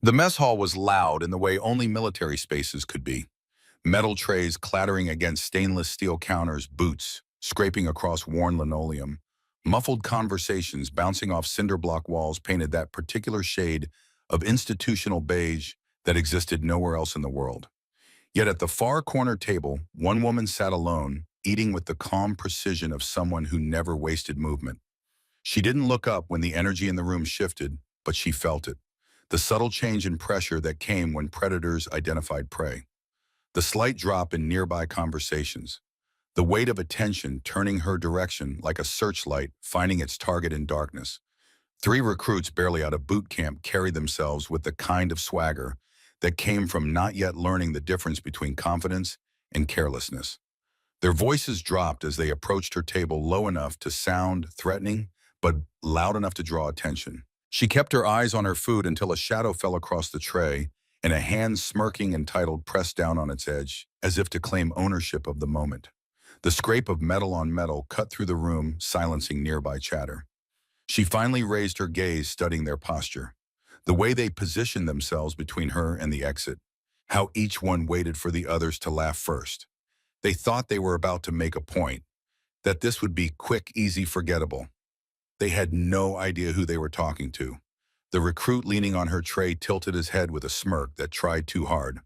The mess hall was loud in the way only military spaces could be. Metal trays clattering against stainless steel counters, boots scraping across worn linoleum. Muffled conversations bouncing off cinder block walls painted that particular shade of institutional beige that existed nowhere else in the world. Yet at the far corner table, one woman sat alone, eating with the calm precision of someone who never wasted movement. She didn't look up when the energy in the room shifted, but she felt it. The subtle change in pressure that came when predators identified prey. The slight drop in nearby conversations. The weight of attention turning her direction like a searchlight finding its target in darkness. Three recruits barely out of boot camp carried themselves with the kind of swagger that came from not yet learning the difference between confidence and carelessness. Their voices dropped as they approached her table low enough to sound threatening, but loud enough to draw attention. She kept her eyes on her food until a shadow fell across the tray and a hand smirking entitled pressed down on its edge, as if to claim ownership of the moment. The scrape of metal on metal cut through the room, silencing nearby chatter. She finally raised her gaze, studying their posture. The way they positioned themselves between her and the exit. How each one waited for the others to laugh first. They thought they were about to make a point, that this would be quick, easy, forgettable. They had no idea who they were talking to. The recruit leaning on her tray tilted his head with a smirk that tried too hard.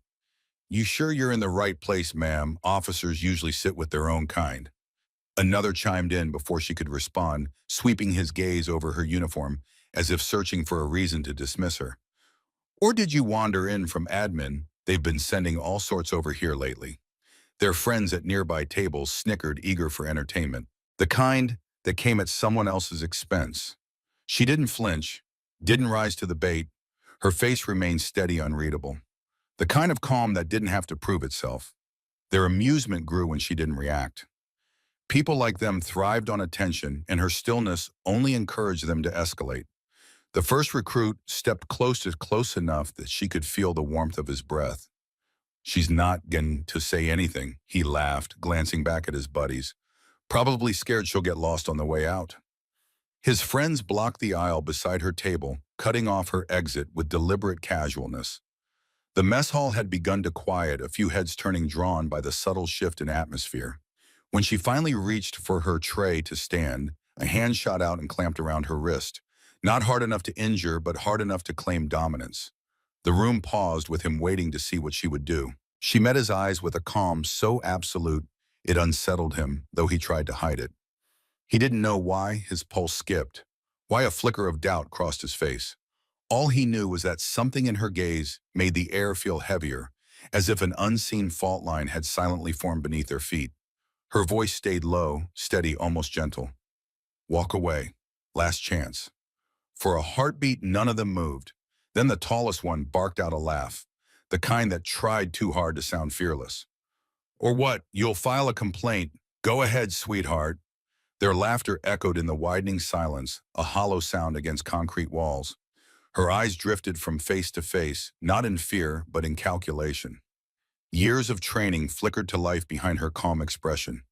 "You sure you're in the right place, ma'am? Officers usually sit with their own kind." Another chimed in before she could respond, sweeping his gaze over her uniform as if searching for a reason to dismiss her. "Or did you wander in from admin? They've been sending all sorts over here lately." Their friends at nearby tables snickered, eager for entertainment. The kind that came at someone else's expense. She didn't flinch, didn't rise to the bait. Her face remained steady, unreadable. The kind of calm that didn't have to prove itself. Their amusement grew when she didn't react. People like them thrived on attention, and her stillness only encouraged them to escalate. The first recruit stepped close enough that she could feel the warmth of his breath. "She's not going to say anything," he laughed, glancing back at his buddies. "Probably scared she'll get lost on the way out." His friends blocked the aisle beside her table, cutting off her exit with deliberate casualness. The mess hall had begun to quiet, a few heads turning, drawn by the subtle shift in atmosphere. When she finally reached for her tray to stand, a hand shot out and clamped around her wrist. Not hard enough to injure, but hard enough to claim dominance. The room paused, with him waiting to see what she would do. She met his eyes with a calm so absolute it unsettled him, though he tried to hide it. He didn't know why his pulse skipped, why a flicker of doubt crossed his face. All he knew was that something in her gaze made the air feel heavier, as if an unseen fault line had silently formed beneath their feet. Her voice stayed low, steady, almost gentle. "Walk away. Last chance." For a heartbeat, none of them moved. Then the tallest one barked out a laugh, the kind that tried too hard to sound fearless. "Or what? You'll file a complaint. Go ahead, sweetheart." Their laughter echoed in the widening silence, a hollow sound against concrete walls. Her eyes drifted from face to face, not in fear, but in calculation. Years of training flickered to life behind her calm expression.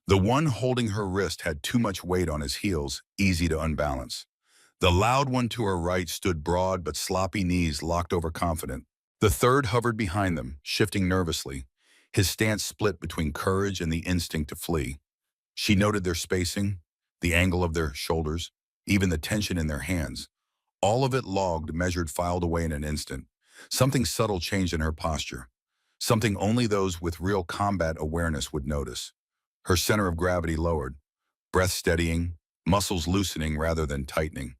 The one holding her wrist had too much weight on his heels, easy to unbalance. The loud one to her right stood broad but sloppy, knees locked overconfident. The third hovered behind them, shifting nervously, his stance split between courage and the instinct to flee. She noted their spacing, the angle of their shoulders, even the tension in their hands. All of it logged, measured, filed away in an instant. Something subtle changed in her posture. Something only those with real combat awareness would notice. Her center of gravity lowered, breath steadying, muscles loosening rather than tightening.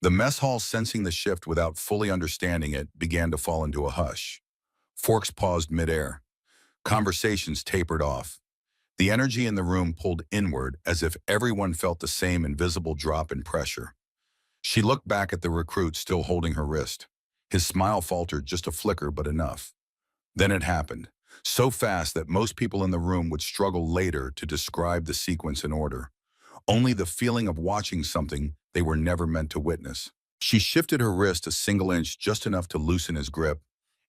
The mess hall, sensing the shift without fully understanding it, began to fall into a hush. Forks paused midair. Conversations tapered off. The energy in the room pulled inward, as if everyone felt the same invisible drop in pressure. She looked back at the recruit still holding her wrist. His smile faltered, just a flicker, but enough. Then it happened, so fast that most people in the room would struggle later to describe the sequence in order. Only the feeling of watching something they were never meant to witness. She shifted her wrist a single inch, just enough to loosen his grip,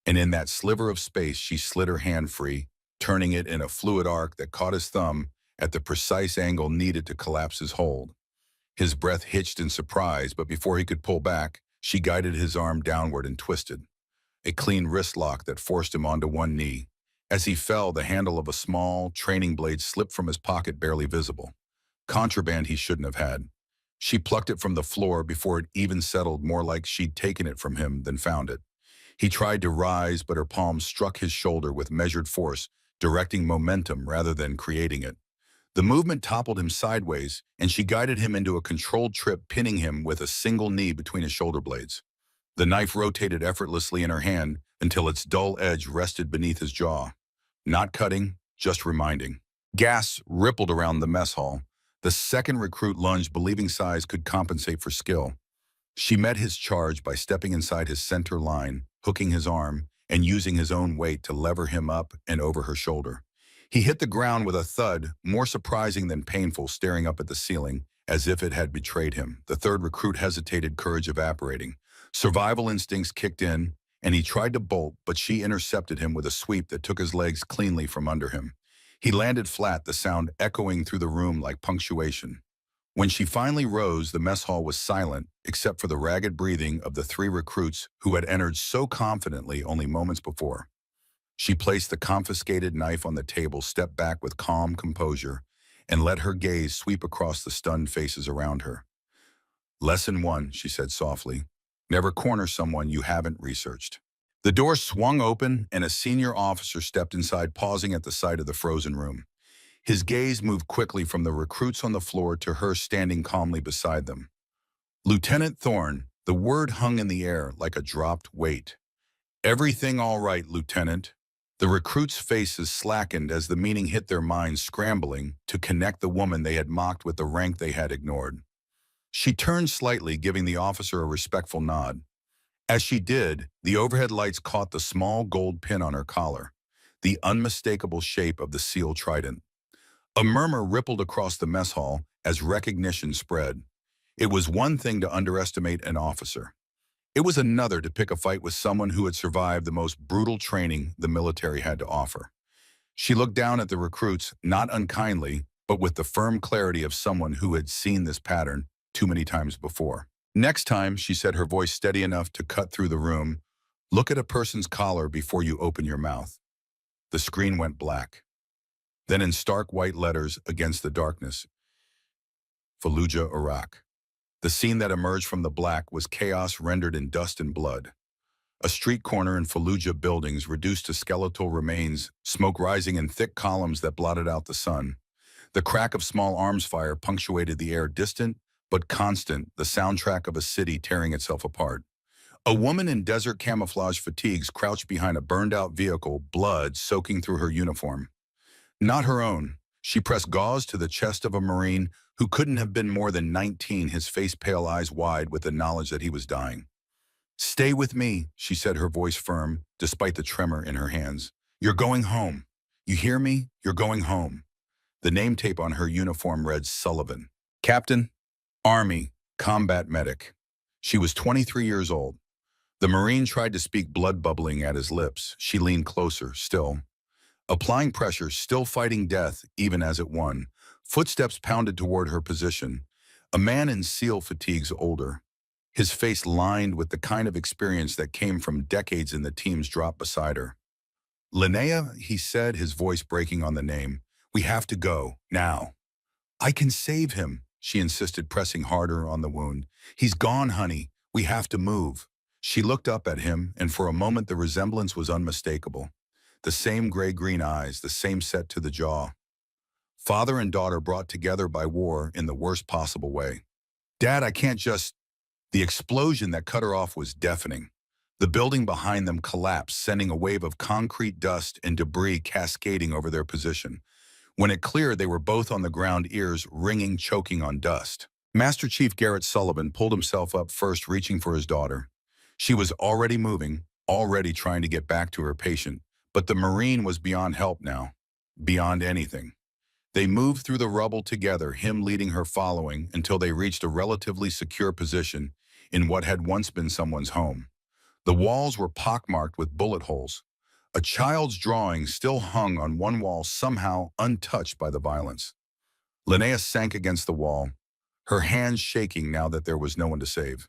and in that sliver of space she slid her hand free, turning it in a fluid arc that caught his thumb at the precise angle needed to collapse his hold. His breath hitched in surprise, but before he could pull back, she guided his arm downward and twisted. a clean wrist lock that forced him onto one knee. As he fell, the handle of a small training blade slipped from his pocket, barely visible. Contraband he shouldn't have had. She plucked it from the floor before it even settled, more like she'd taken it from him than found it. He tried to rise, but her palm struck his shoulder with measured force, directing momentum rather than creating it. The movement toppled him sideways, and she guided him into a controlled trip, pinning him with a single knee between his shoulder blades. The knife rotated effortlessly in her hand until its dull edge rested beneath his jaw. Not cutting, just reminding. Gas rippled around the mess hall. The second recruit lunged, believing size could compensate for skill. She met his charge by stepping inside his center line, hooking his arm, and using his own weight to lever him up and over her shoulder. He hit the ground with a thud, more surprising than painful, staring up at the ceiling, as if it had betrayed him. The third recruit hesitated, courage evaporating. Survival instincts kicked in, and he tried to bolt, but she intercepted him with a sweep that took his legs cleanly from under him. He landed flat, the sound echoing through the room like punctuation. When she finally rose, the mess hall was silent, except for the ragged breathing of the three recruits who had entered so confidently only moments before. She placed the confiscated knife on the table, stepped back with calm composure, and let her gaze sweep across the stunned faces around her. "Lesson 1, she said softly. Never corner someone you haven't researched." The door swung open, and a senior officer stepped inside, pausing at the sight of the frozen room. His gaze moved quickly from the recruits on the floor to her standing calmly beside them. "Lieutenant Thorne," the word hung in the air like a dropped weight. "Everything all right, Lieutenant?" The recruits' faces slackened as the meaning hit their minds, scrambling to connect the woman they had mocked with the rank they had ignored. She turned slightly, giving the officer a respectful nod. As she did, the overhead lights caught the small gold pin on her collar, the unmistakable shape of the SEAL trident. A murmur rippled across the mess hall as recognition spread. It was one thing to underestimate an officer. It was another to pick a fight with someone who had survived the most brutal training the military had to offer. She looked down at the recruits, not unkindly, but with the firm clarity of someone who had seen this pattern too many times before. "Next time," she said, her voice steady enough to cut through the room, "look at a person's collar before you open your mouth." The screen went black. Then in stark white letters against the darkness, Fallujah, Iraq. The scene that emerged from the black was chaos rendered in dust and blood. A street corner in Fallujah, buildings reduced to skeletal remains, smoke rising in thick columns that blotted out the sun. The crack of small arms fire punctuated the air, distant but constant, the soundtrack of a city tearing itself apart. A woman in desert camouflage fatigues crouched behind a burned-out vehicle, blood soaking through her uniform. Not her own. She pressed gauze to the chest of a Marine who couldn't have been more than 19, his face pale, eyes wide with the knowledge that he was dying. "Stay with me," she said, her voice firm, despite the tremor in her hands. "You're going home. You hear me? You're going home." The name tape on her uniform read Sullivan. Captain, Army, Combat Medic. She was 23 years old. The Marine tried to speak, blood bubbling at his lips. She leaned closer, still. Applying pressure, still fighting death, even as it won. Footsteps pounded toward her position. A man in SEAL fatigues, older. His face lined with the kind of experience that came from decades in the teams, dropped beside her. "Linnea," he said, his voice breaking on the name. "We have to go, now." "I can save him," she insisted, pressing harder on the wound. "He's gone, honey. We have to move." She looked up at him, and for a moment the resemblance was unmistakable. The same gray-green eyes, the same set to the jaw. Father and daughter brought together by war in the worst possible way. "Dad, I can't just..." The explosion that cut her off was deafening. The building behind them collapsed, sending a wave of concrete dust and debris cascading over their position. When it cleared, they were both on the ground, ears ringing, choking on dust. Master Chief Garrett Sullivan pulled himself up first, reaching for his daughter. She was already moving, already trying to get back to her patient, but the Marine was beyond help now, beyond anything. They moved through the rubble together, him leading, her following, until they reached a relatively secure position in what had once been someone's home. The walls were pockmarked with bullet holes. A child's drawing still hung on one wall, somehow untouched by the violence. Linnea sank against the wall, her hands shaking now that there was no one to save.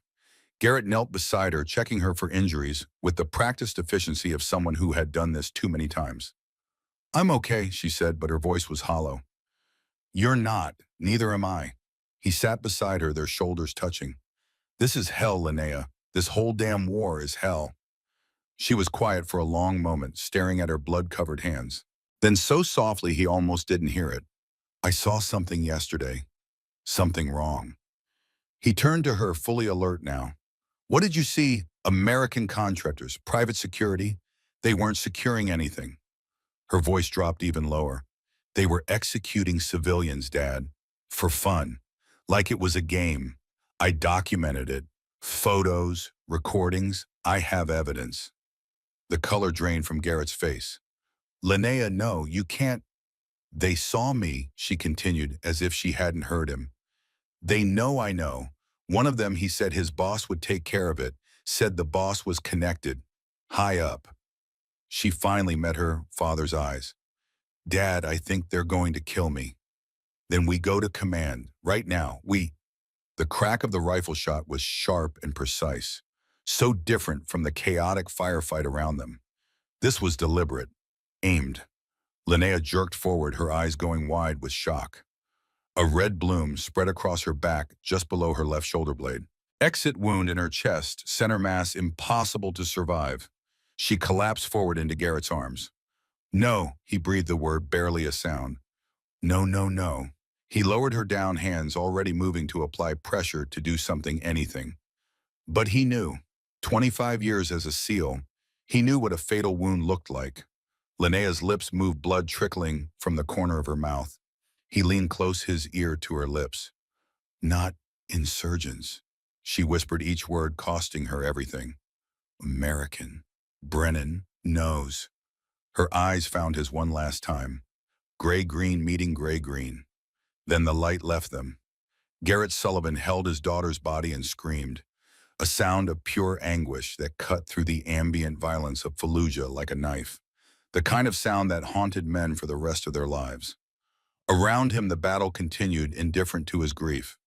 Garrett knelt beside her, checking her for injuries with the practiced efficiency of someone who had done this too many times. "I'm okay," she said, but her voice was hollow. "You're not. Neither am I." He sat beside her, their shoulders touching. "This is hell, Linnea. This whole damn war is hell." She was quiet for a long moment, staring at her blood-covered hands. Then so softly he almost didn't hear it. "I saw something yesterday. Something wrong." He turned to her, fully alert now. "What did you see?" "American contractors, private security. They weren't securing anything." Her voice dropped even lower. "They were executing civilians, Dad. For fun. Like it was a game. I documented it. Photos, recordings. I have evidence." The color drained from Garrett's face. "Linnea, no, you can't." "They saw me," she continued, as if she hadn't heard him. "They know I know. One of them, he said his boss would take care of it, said the boss was connected. High up." She finally met her father's eyes. "Dad, I think they're going to kill me." "Then we go to command. Right now, we—" The crack of the rifle shot was sharp and precise, so different from the chaotic firefight around them. This was deliberate, aimed. Linnea jerked forward, her eyes going wide with shock. A red bloom spread across her back just below her left shoulder blade. Exit wound in her chest, center mass impossible to survive. She collapsed forward into Garrett's arms. "No," he breathed the word, barely a sound. "No, no, no." He lowered her down, hands already moving to apply pressure to do something, anything. But he knew. 25 years as a SEAL, he knew what a fatal wound looked like. Linnea's lips moved, blood trickling from the corner of her mouth. He leaned close, his ear to her lips. "Not insurgents," she whispered, each word costing her everything. "American. Brennan knows." Her eyes found his one last time. Gray-green meeting gray-green. Then the light left them. Garrett Sullivan held his daughter's body and screamed, a sound of pure anguish that cut through the ambient violence of Fallujah like a knife, the kind of sound that haunted men for the rest of their lives. Around him, the battle continued, indifferent to his grief.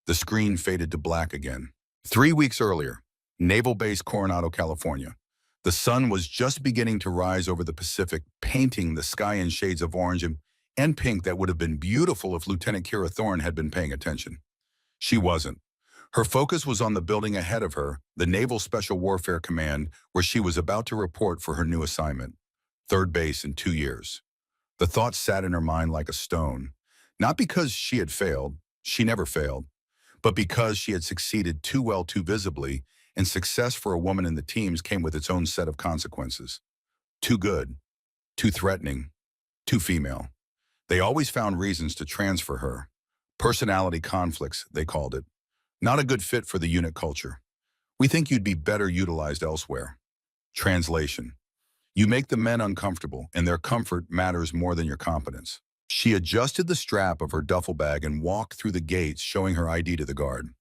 The screen faded to black again. 3 weeks earlier, Naval Base Coronado, California. The sun was just beginning to rise over the Pacific, painting the sky in shades of orange and pink that would have been beautiful if Lieutenant Kira Thorne had been paying attention. She wasn't. Her focus was on the building ahead of her, the Naval Special Warfare Command, where she was about to report for her new assignment. Third base in 2 years. The thought sat in her mind like a stone, not because she had failed, she never failed, but because she had succeeded too well, too visibly, and success for a woman in the teams came with its own set of consequences. Too good, too threatening, too female. They always found reasons to transfer her. Personality conflicts, they called it. Not a good fit for the unit culture. "We think you'd be better utilized elsewhere." Translation: you make the men uncomfortable, and their comfort matters more than your competence. She adjusted the strap of her duffel bag and walked through the gates, showing her ID to the guard.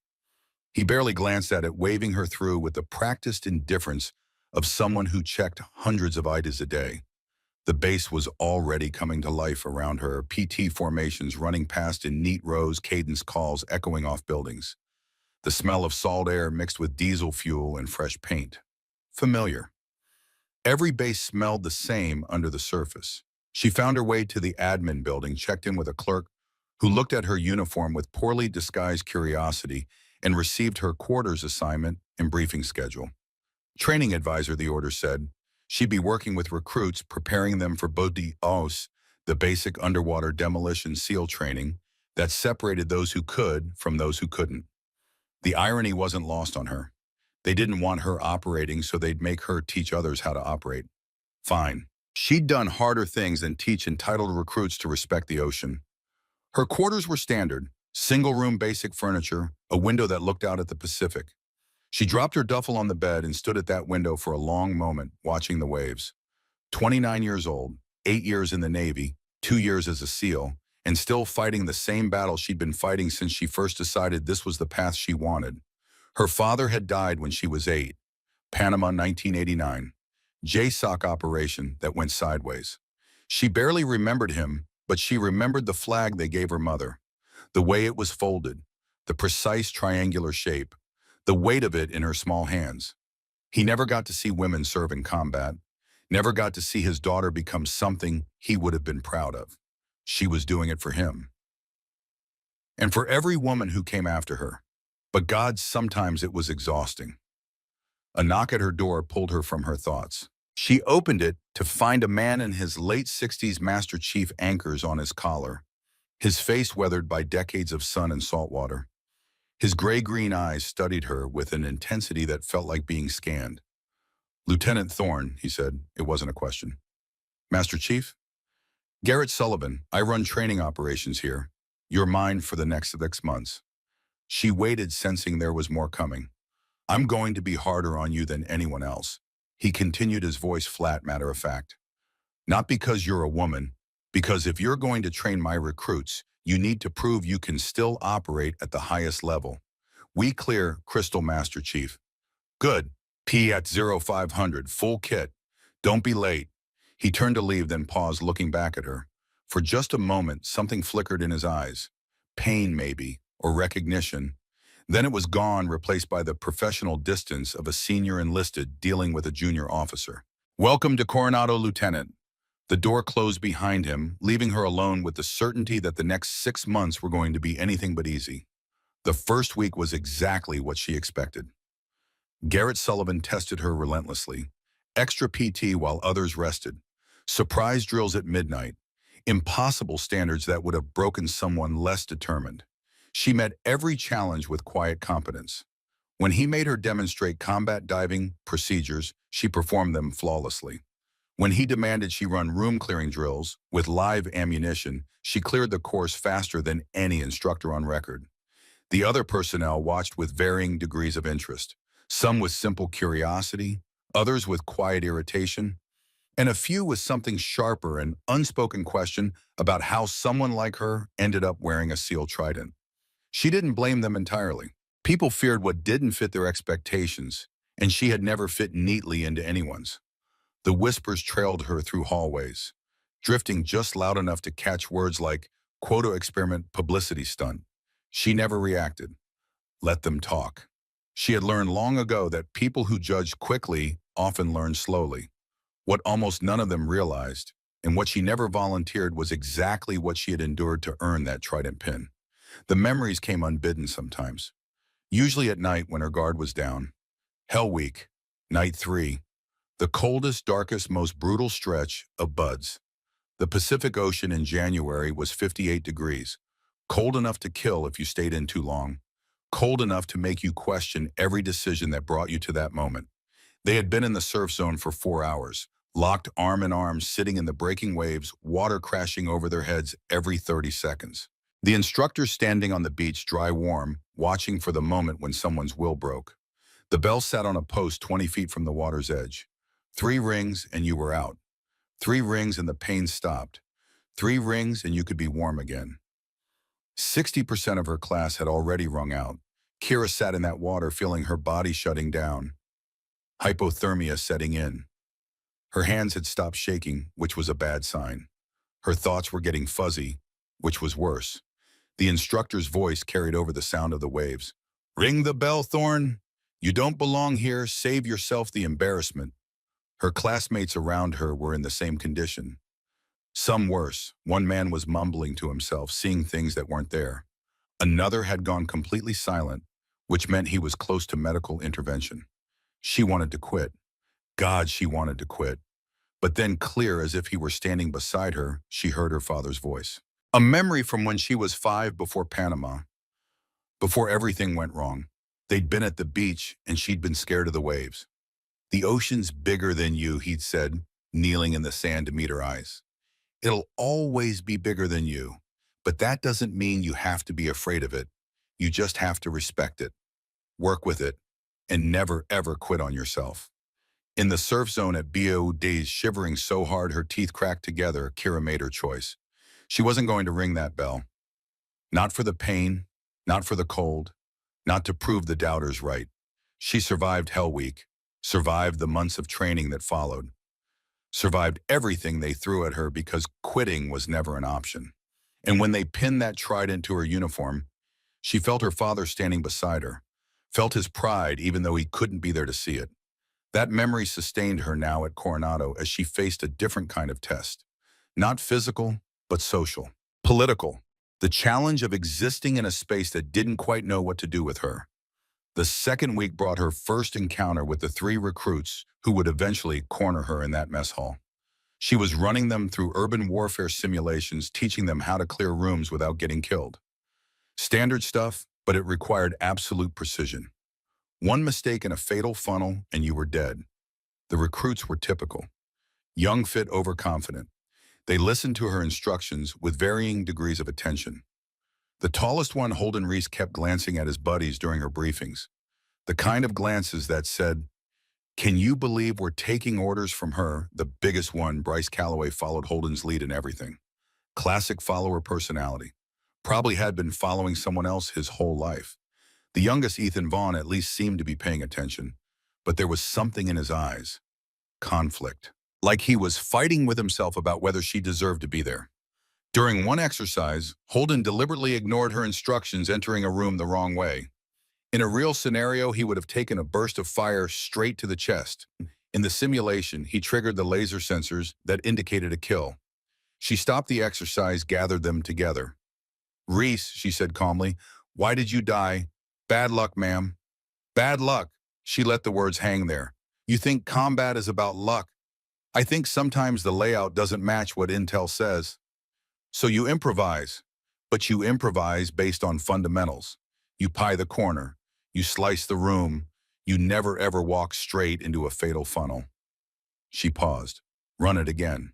He barely glanced at it, waving her through with the practiced indifference of someone who checked hundreds of IDs a day. The base was already coming to life around her, PT formations running past in neat rows, cadence calls echoing off buildings. The smell of salt air mixed with diesel fuel and fresh paint. Familiar. Every base smelled the same under the surface. She found her way to the admin building, checked in with a clerk who looked at her uniform with poorly disguised curiosity and received her quarters assignment and briefing schedule. Training advisor, the order said. She'd be working with recruits, preparing them for BODOS, the basic underwater demolition SEAL training that separated those who could from those who couldn't. The irony wasn't lost on her. They didn't want her operating, so they'd make her teach others how to operate. Fine. She'd done harder things than teach entitled recruits to respect the ocean. Her quarters were standard, single-room basic furniture, a window that looked out at the Pacific. She dropped her duffel on the bed and stood at that window for a long moment, watching the waves. 29 years old, 8 years in the Navy, 2 years as a SEAL, and still fighting the same battle she'd been fighting since she first decided this was the path she wanted. Her father had died when she was 8. Panama, 1989. JSOC operation that went sideways. She barely remembered him, but she remembered the flag they gave her mother. The way it was folded, the precise triangular shape, the weight of it in her small hands. He never got to see women serve in combat, never got to see his daughter become something he would have been proud of. She was doing it for him. And for every woman who came after her. But God, sometimes it was exhausting. A knock at her door pulled her from her thoughts. She opened it to find a man in his late 60s, Master Chief anchors on his collar, his face weathered by decades of sun and salt water. His gray-green eyes studied her with an intensity that felt like being scanned. "Lieutenant Thorne," he said. It wasn't a question. "Master Chief?" "Garrett Sullivan. I run training operations here. You're mine for the next 6 months." She waited, sensing there was more coming. "I'm going to be harder on you than anyone else," he continued, his voice flat, matter of fact. "Not because you're a woman, because if you're going to train my recruits, you need to prove you can still operate at the highest level." "We clear, Crystal, Master Chief." "Good. P at 0500, full kit. Don't be late." He turned to leave, then paused, looking back at her. For just a moment, something flickered in his eyes. Pain, maybe, or recognition. Then it was gone, replaced by the professional distance of a senior enlisted dealing with a junior officer. "Welcome to Coronado, Lieutenant." The door closed behind him, leaving her alone with the certainty that the next 6 months were going to be anything but easy. The first week was exactly what she expected. Garrett Sullivan tested her relentlessly. Extra PT while others rested. Surprise drills at midnight. Impossible standards that would have broken someone less determined. She met every challenge with quiet competence. When he made her demonstrate combat diving procedures, she performed them flawlessly. When he demanded she run room-clearing drills with live ammunition, she cleared the course faster than any instructor on record. The other personnel watched with varying degrees of interest, some with simple curiosity, others with quiet irritation, and a few with something sharper, an unspoken question about how someone like her ended up wearing a SEAL trident. She didn't blame them entirely. People feared what didn't fit their expectations, and she had never fit neatly into anyone's. The whispers trailed her through hallways, drifting just loud enough to catch words like quota experiment, publicity stunt. She never reacted. Let them talk. She had learned long ago that people who judge quickly often learn slowly. What almost none of them realized, and what she never volunteered, was exactly what she had endured to earn that trident pin. The memories came unbidden sometimes, usually at night when her guard was down. Hell Week, Night 3, the coldest, darkest, most brutal stretch of buds. The Pacific Ocean in January was 58 degrees, cold enough to kill if you stayed in too long, cold enough to make you question every decision that brought you to that moment. They had been in the surf zone for 4 hours, locked arm in arm, sitting in the breaking waves, water crashing over their heads every 30 seconds. The instructors standing on the beach, dry warm, watching for the moment when someone's will broke. The bell sat on a post 20 feet from the water's edge. 3 rings and you were out. 3 rings and the pain stopped. 3 rings and you could be warm again. 60% of her class had already wrung out. Kira sat in that water, feeling her body shutting down, hypothermia setting in. Her hands had stopped shaking, which was a bad sign. Her thoughts were getting fuzzy, which was worse. The instructor's voice carried over the sound of the waves. "Ring the bell, Thorne. You don't belong here. Save yourself the embarrassment." Her classmates around her were in the same condition. Some worse. One man was mumbling to himself, seeing things that weren't there. Another had gone completely silent, which meant he was close to medical intervention. She wanted to quit. God, she wanted to quit. But then, clear as if he were standing beside her, she heard her father's voice. A memory from when she was 5, before Panama, before everything went wrong. They'd been at the beach and she'd been scared of the waves. "The ocean's bigger than you," he'd said, kneeling in the sand to meet her eyes. "It'll always be bigger than you, but that doesn't mean you have to be afraid of it. You just have to respect it, work with it, and never ever quit on yourself." In the surf zone at BO Days, shivering so hard her teeth cracked together, Kira made her choice. She wasn't going to ring that bell. Not for the pain, not for the cold, not to prove the doubters right. She survived Hell Week, survived the months of training that followed, survived everything they threw at her, because quitting was never an option. And when they pinned that trident to her uniform, she felt her father standing beside her, felt his pride even though he couldn't be there to see it. That memory sustained her now at Coronado as she faced a different kind of test. Not physical, but social. Political. The challenge of existing in a space that didn't quite know what to do with her. The second week brought her first encounter with the three recruits who would eventually corner her in that mess hall. She was running them through urban warfare simulations, teaching them how to clear rooms without getting killed. Standard stuff, but it required absolute precision. One mistake in a fatal funnel and you were dead. The recruits were typical. Young, fit, overconfident. They listened to her instructions with varying degrees of attention. The tallest one, Holden Reese, kept glancing at his buddies during her briefings. The kind of glances that said, "Can you believe we're taking orders from her?" The biggest one, Bryce Calloway, followed Holden's lead in everything. Classic follower personality. Probably had been following someone else his whole life. The youngest, Ethan Vaughn, at least seemed to be paying attention. But there was something in his eyes. Conflict. Like he was fighting with himself about whether she deserved to be there. During one exercise, Holden deliberately ignored her instructions, entering a room the wrong way. In a real scenario, he would have taken a burst of fire straight to the chest. In the simulation, he triggered the laser sensors that indicated a kill. She stopped the exercise, gathered them together. "Reese," she said calmly, "why did you die?" "Bad luck, ma'am." "Bad luck." She let the words hang there. "You think combat is about luck? I think sometimes the layout doesn't match what intel says. So you improvise, but you improvise based on fundamentals. You pie the corner, you slice the room, you never ever walk straight into a fatal funnel." She paused. "Run it again."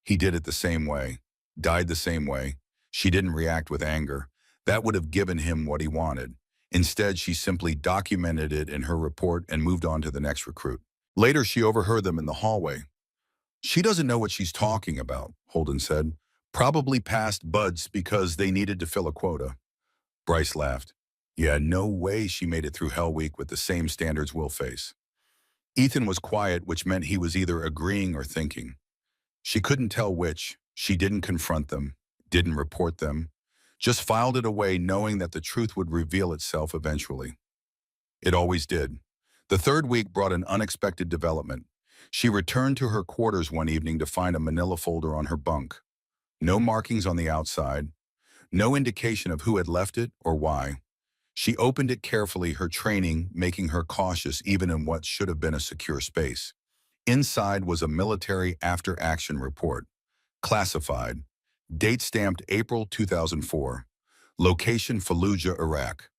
He did it the same way, died the same way. She didn't react with anger. That would have given him what he wanted. Instead, she simply documented it in her report and moved on to the next recruit. Later, she overheard them in the hallway. "She doesn't know what she's talking about," Holden said. "Probably passed buds because they needed to fill a quota." Bryce laughed. "Yeah, no way she made it through Hell Week with the same standards we'll face." Ethan was quiet, which meant he was either agreeing or thinking. She couldn't tell which. She didn't confront them, didn't report them, just filed it away, knowing that the truth would reveal itself eventually. It always did. The third week brought an unexpected development. She returned to her quarters one evening to find a manila folder on her bunk. No markings on the outside, no indication of who had left it or why. She opened it carefully, her training making her cautious even in what should have been a secure space. Inside was a military after-action report. Classified. Date stamped April 2004. Location Fallujah, Iraq.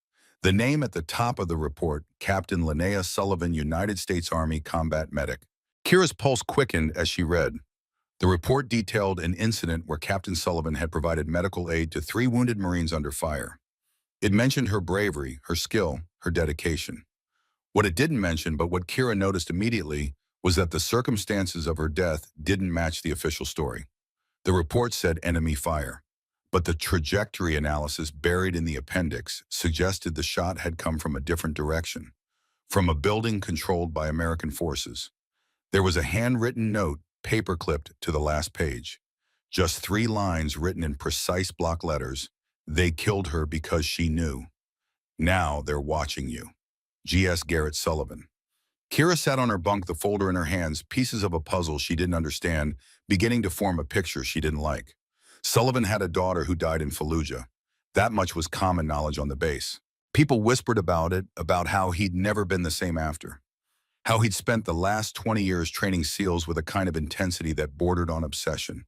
The name at the top of the report, Captain Linnea Sullivan, United States Army Combat Medic. Kira's pulse quickened as she read. The report detailed an incident where Captain Sullivan had provided medical aid to 3 wounded Marines under fire. It mentioned her bravery, her skill, her dedication. What it didn't mention, but what Kira noticed immediately, was that the circumstances of her death didn't match the official story. The report said enemy fire, but the trajectory analysis buried in the appendix suggested the shot had come from a different direction, from a building controlled by American forces. There was a handwritten note paper-clipped to the last page. Just 3 lines written in precise block letters. "They killed her because she knew. Now they're watching you. G.S. Garrett Sullivan." Kira sat on her bunk, the folder in her hands, pieces of a puzzle she didn't understand, beginning to form a picture she didn't like. Sullivan had a daughter who died in Fallujah. That much was common knowledge on the base. People whispered about it, about how he'd never been the same after. How he'd spent the last 20 years training SEALs with a kind of intensity that bordered on obsession.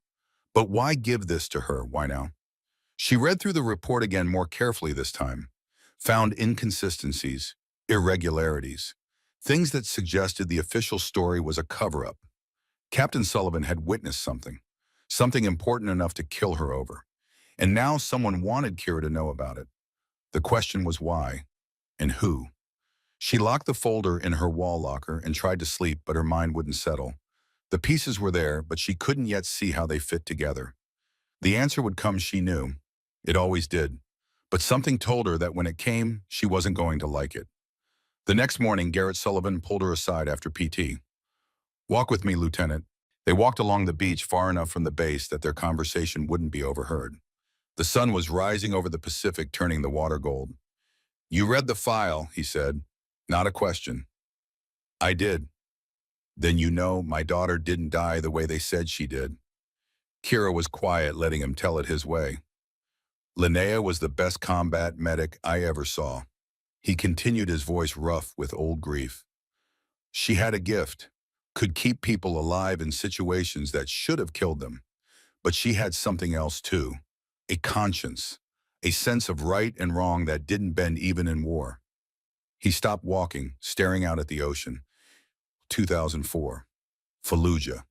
But why give this to her? Why now? She read through the report again more carefully this time, found inconsistencies, irregularities, things that suggested the official story was a cover-up. Captain Sullivan had witnessed something important enough to kill her over. And now someone wanted Kira to know about it. The question was why and who. She locked the folder in her wall locker and tried to sleep, but her mind wouldn't settle. The pieces were there, but she couldn't yet see how they fit together. The answer would come, she knew. It always did. But something told her that when it came, she wasn't going to like it. The next morning, Garrett Sullivan pulled her aside after PT. "Walk with me, Lieutenant." They walked along the beach far enough from the base that their conversation wouldn't be overheard. The sun was rising over the Pacific, turning the water gold. You read the file, he said. Not a question. I did. Then you know my daughter didn't die the way they said she did. Kira was quiet, letting him tell it his way. Linnea was the best combat medic I ever saw. He continued, his voice rough with old grief. She had a gift, could keep people alive in situations that should have killed them. But she had something else too, a conscience, a sense of right and wrong that didn't bend even in war. He stopped walking, staring out at the ocean. 2004. Fallujah.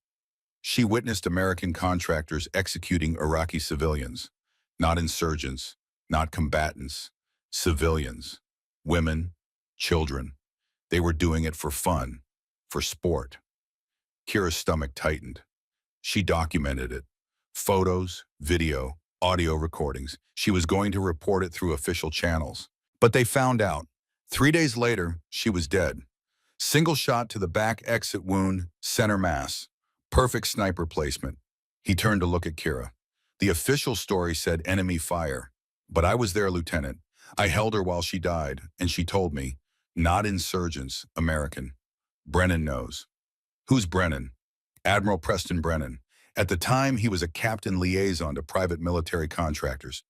She witnessed American contractors executing Iraqi civilians, not insurgents, not combatants, civilians, women, children. They were doing it for fun, for sport. Kira's stomach tightened. She documented it. Photos, video, audio recordings. She was going to report it through official channels. But they found out. 3 days later, she was dead. Single shot to the back exit wound, center mass. Perfect sniper placement. He turned to look at Kira. The official story said enemy fire. But I was there, Lieutenant. I held her while she died, and she told me, not insurgents, American. Brennan knows. Who's Brennan? Admiral Preston Brennan. At the time, he was a captain liaison to private military contractors.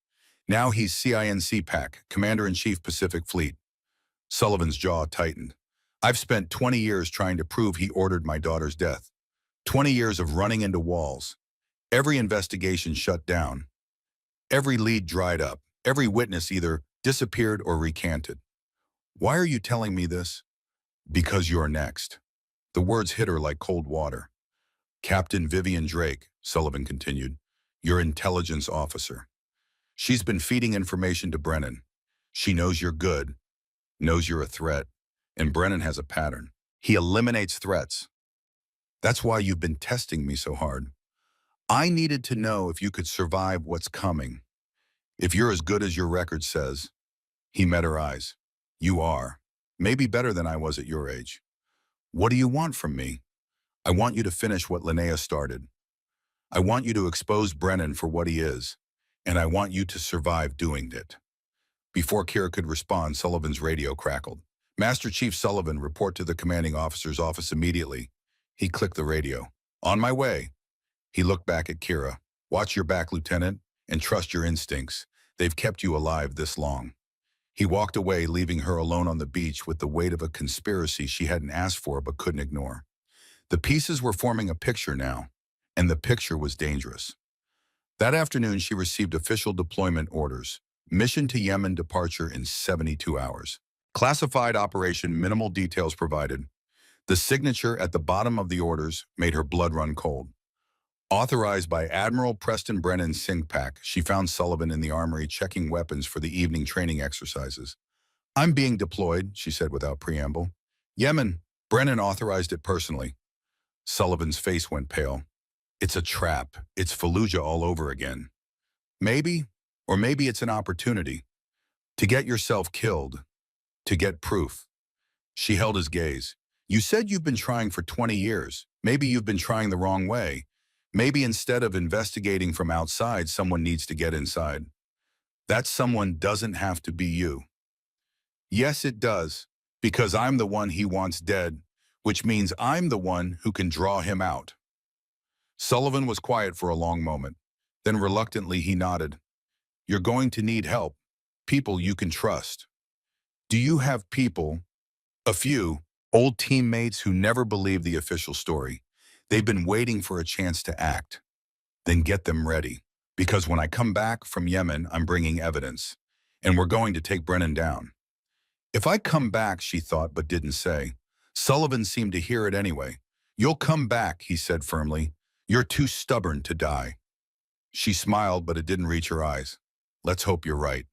Now he's CINC-PAC, Commander-in-Chief Pacific Fleet. Sullivan's jaw tightened. I've spent 20 years trying to prove he ordered my daughter's death. 20 years of running into walls. Every investigation shut down. Every lead dried up. Every witness either disappeared or recanted. Why are you telling me this? Because you're next. The words hit her like cold water. Captain Vivian Drake, Sullivan continued, your intelligence officer. She's been feeding information to Brennan. She knows you're good, knows you're a threat, and Brennan has a pattern. He eliminates threats. That's why you've been testing me so hard. I needed to know if you could survive what's coming. If you're as good as your record says. He met her eyes. You are. Maybe better than I was at your age. What do you want from me? I want you to finish what Linnea started. I want you to expose Brennan for what he is, and I want you to survive doing it. Before Kira could respond, Sullivan's radio crackled. Master Chief Sullivan, report to the commanding officer's office immediately. He clicked the radio. On my way. He looked back at Kira. Watch your back, Lieutenant, and trust your instincts. They've kept you alive this long. He walked away, leaving her alone on the beach with the weight of a conspiracy she hadn't asked for but couldn't ignore. The pieces were forming a picture now, and the picture was dangerous. That afternoon, she received official deployment orders. Mission to Yemen, departure in 72 hours. Classified operation, minimal details provided. The signature at the bottom of the orders made her blood run cold. Authorized by Admiral Preston Brennan, CINC-PAC, she found Sullivan in the armory checking weapons for the evening training exercises. I'm being deployed, she said without preamble. Yemen, Brennan authorized it personally. Sullivan's face went pale. It's a trap. It's Fallujah all over again. Maybe, or maybe it's an opportunity. To get yourself killed. To get proof. She held his gaze. You said you've been trying for 20 years. Maybe you've been trying the wrong way. Maybe instead of investigating from outside, someone needs to get inside. That someone doesn't have to be you. Yes, it does, because I'm the one he wants dead, which means I'm the one who can draw him out. Sullivan was quiet for a long moment. Then reluctantly he nodded. You're going to need help. People you can trust. Do you have people, a few, old teammates who never believed the official story? They've been waiting for a chance to act. Then get them ready. Because when I come back from Yemen, I'm bringing evidence. And we're going to take Brennan down. If I come back, she thought but didn't say. Sullivan seemed to hear it anyway. You'll come back, he said firmly. You're too stubborn to die. She smiled, but it didn't reach her eyes. Let's hope you're right.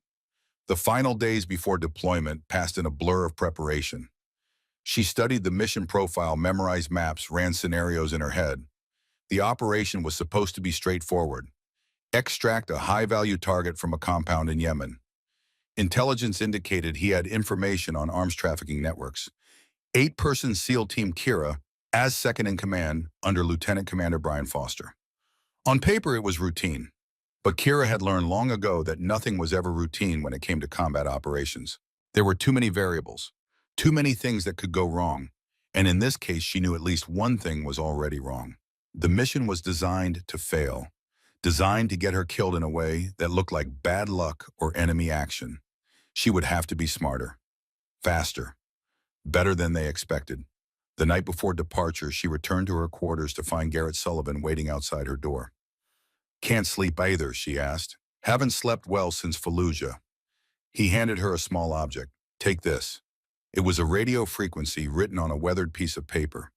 The final days before deployment passed in a blur of preparation. She studied the mission profile, memorized maps, ran scenarios in her head. The operation was supposed to be straightforward. Extract a high-value target from a compound in Yemen. Intelligence indicated he had information on arms trafficking networks. 8-person SEAL Team Kira, as second-in-command under Lieutenant Commander Brian Foster. On paper, it was routine. But Kira had learned long ago that nothing was ever routine when it came to combat operations. There were too many variables, too many things that could go wrong, and in this case she knew at least one thing was already wrong. The mission was designed to fail, designed to get her killed in a way that looked like bad luck or enemy action. She would have to be smarter, faster, better than they expected. The night before departure, she returned to her quarters to find Garrett Sullivan waiting outside her door. "Can't sleep either," she asked. "Haven't slept well since Fallujah." He handed her a small object. "Take this." It was a radio frequency written on a weathered piece of paper.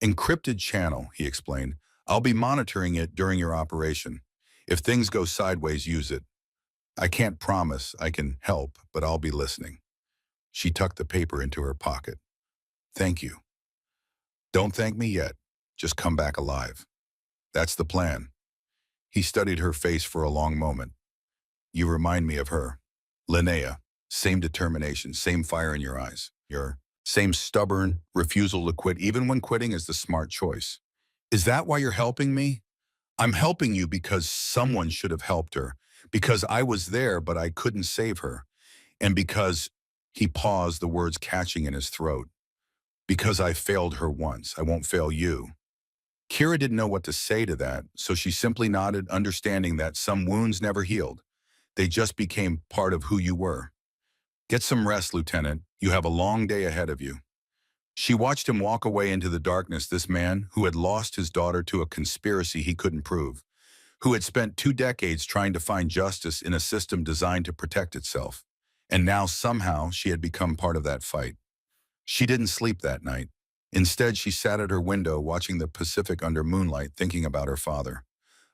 "Encrypted channel," he explained. "I'll be monitoring it during your operation. If things go sideways, use it. I can't promise I can help, but I'll be listening." She tucked the paper into her pocket. "Thank you." "Don't thank me yet. Just come back alive." "That's the plan." He studied her face for a long moment. "You remind me of her. Linnea. Same determination, same fire in your eyes. Your same stubborn refusal to quit, even when quitting is the smart choice." "Is that why you're helping me?" "I'm helping you because someone should have helped her. Because I was there, but I couldn't save her. And because," he paused, the words catching in his throat, "because I failed her once, I won't fail you." Kira didn't know what to say to that, so she simply nodded, understanding that some wounds never healed. They just became part of who you were. "Get some rest, Lieutenant. You have a long day ahead of you." She watched him walk away into the darkness, this man who had lost his daughter to a conspiracy he couldn't prove, who had spent 2 decades trying to find justice in a system designed to protect itself. And now somehow she had become part of that fight. She didn't sleep that night. Instead, she sat at her window watching the Pacific under moonlight, thinking about her father,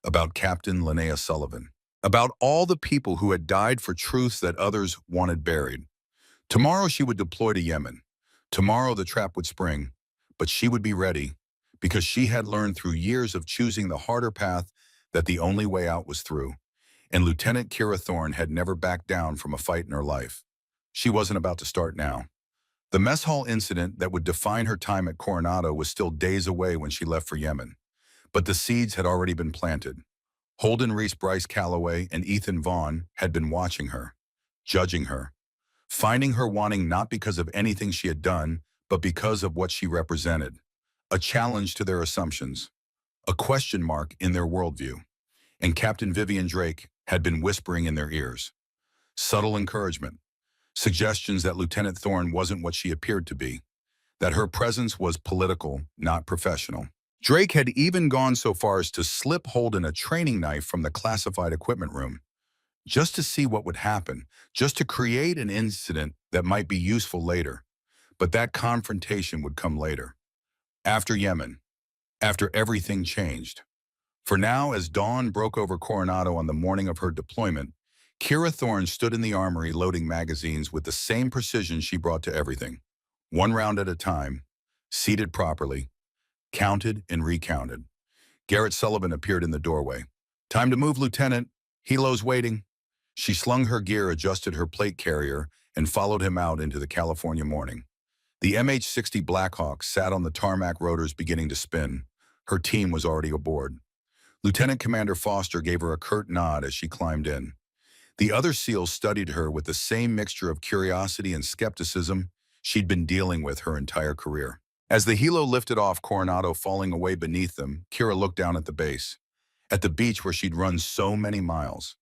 about Captain Linnea Sullivan, about all the people who had died for truths that others wanted buried. Tomorrow she would deploy to Yemen. Tomorrow the trap would spring, but she would be ready because she had learned through years of choosing the harder path that the only way out was through. And Lieutenant Kira Thorne had never backed down from a fight in her life. She wasn't about to start now. The mess hall incident that would define her time at Coronado was still days away when she left for Yemen. But the seeds had already been planted. Holden Reese, Bryce Calloway, and Ethan Vaughn had been watching her, judging her, finding her wanting not because of anything she had done, but because of what she represented. A challenge to their assumptions, a question mark in their worldview. And Captain Vivian Drake had been whispering in their ears. Subtle encouragement, suggestions that Lieutenant Thorne wasn't what she appeared to be, that her presence was political, not professional. Drake had even gone so far as to slip Holden a training knife from the classified equipment room, just to see what would happen, just to create an incident that might be useful later. But that confrontation would come later, after Yemen, after everything changed. For now, as dawn broke over Coronado on the morning of her deployment, Kira Thorne stood in the armory loading magazines with the same precision she brought to everything. One round at a time, seated properly, counted and recounted. Garrett Sullivan appeared in the doorway. "Time to move, Lieutenant. Helo's waiting." She slung her gear, adjusted her plate carrier, and followed him out into the California morning. The MH-60 Blackhawk sat on the tarmac, rotors beginning to spin. Her team was already aboard. Lieutenant Commander Foster gave her a curt nod as she climbed in. The other SEALs studied her with the same mixture of curiosity and skepticism she'd been dealing with her entire career. As the helo lifted off Coronado, falling away beneath them, Kira looked down at the base, at the beach where she'd run so many miles,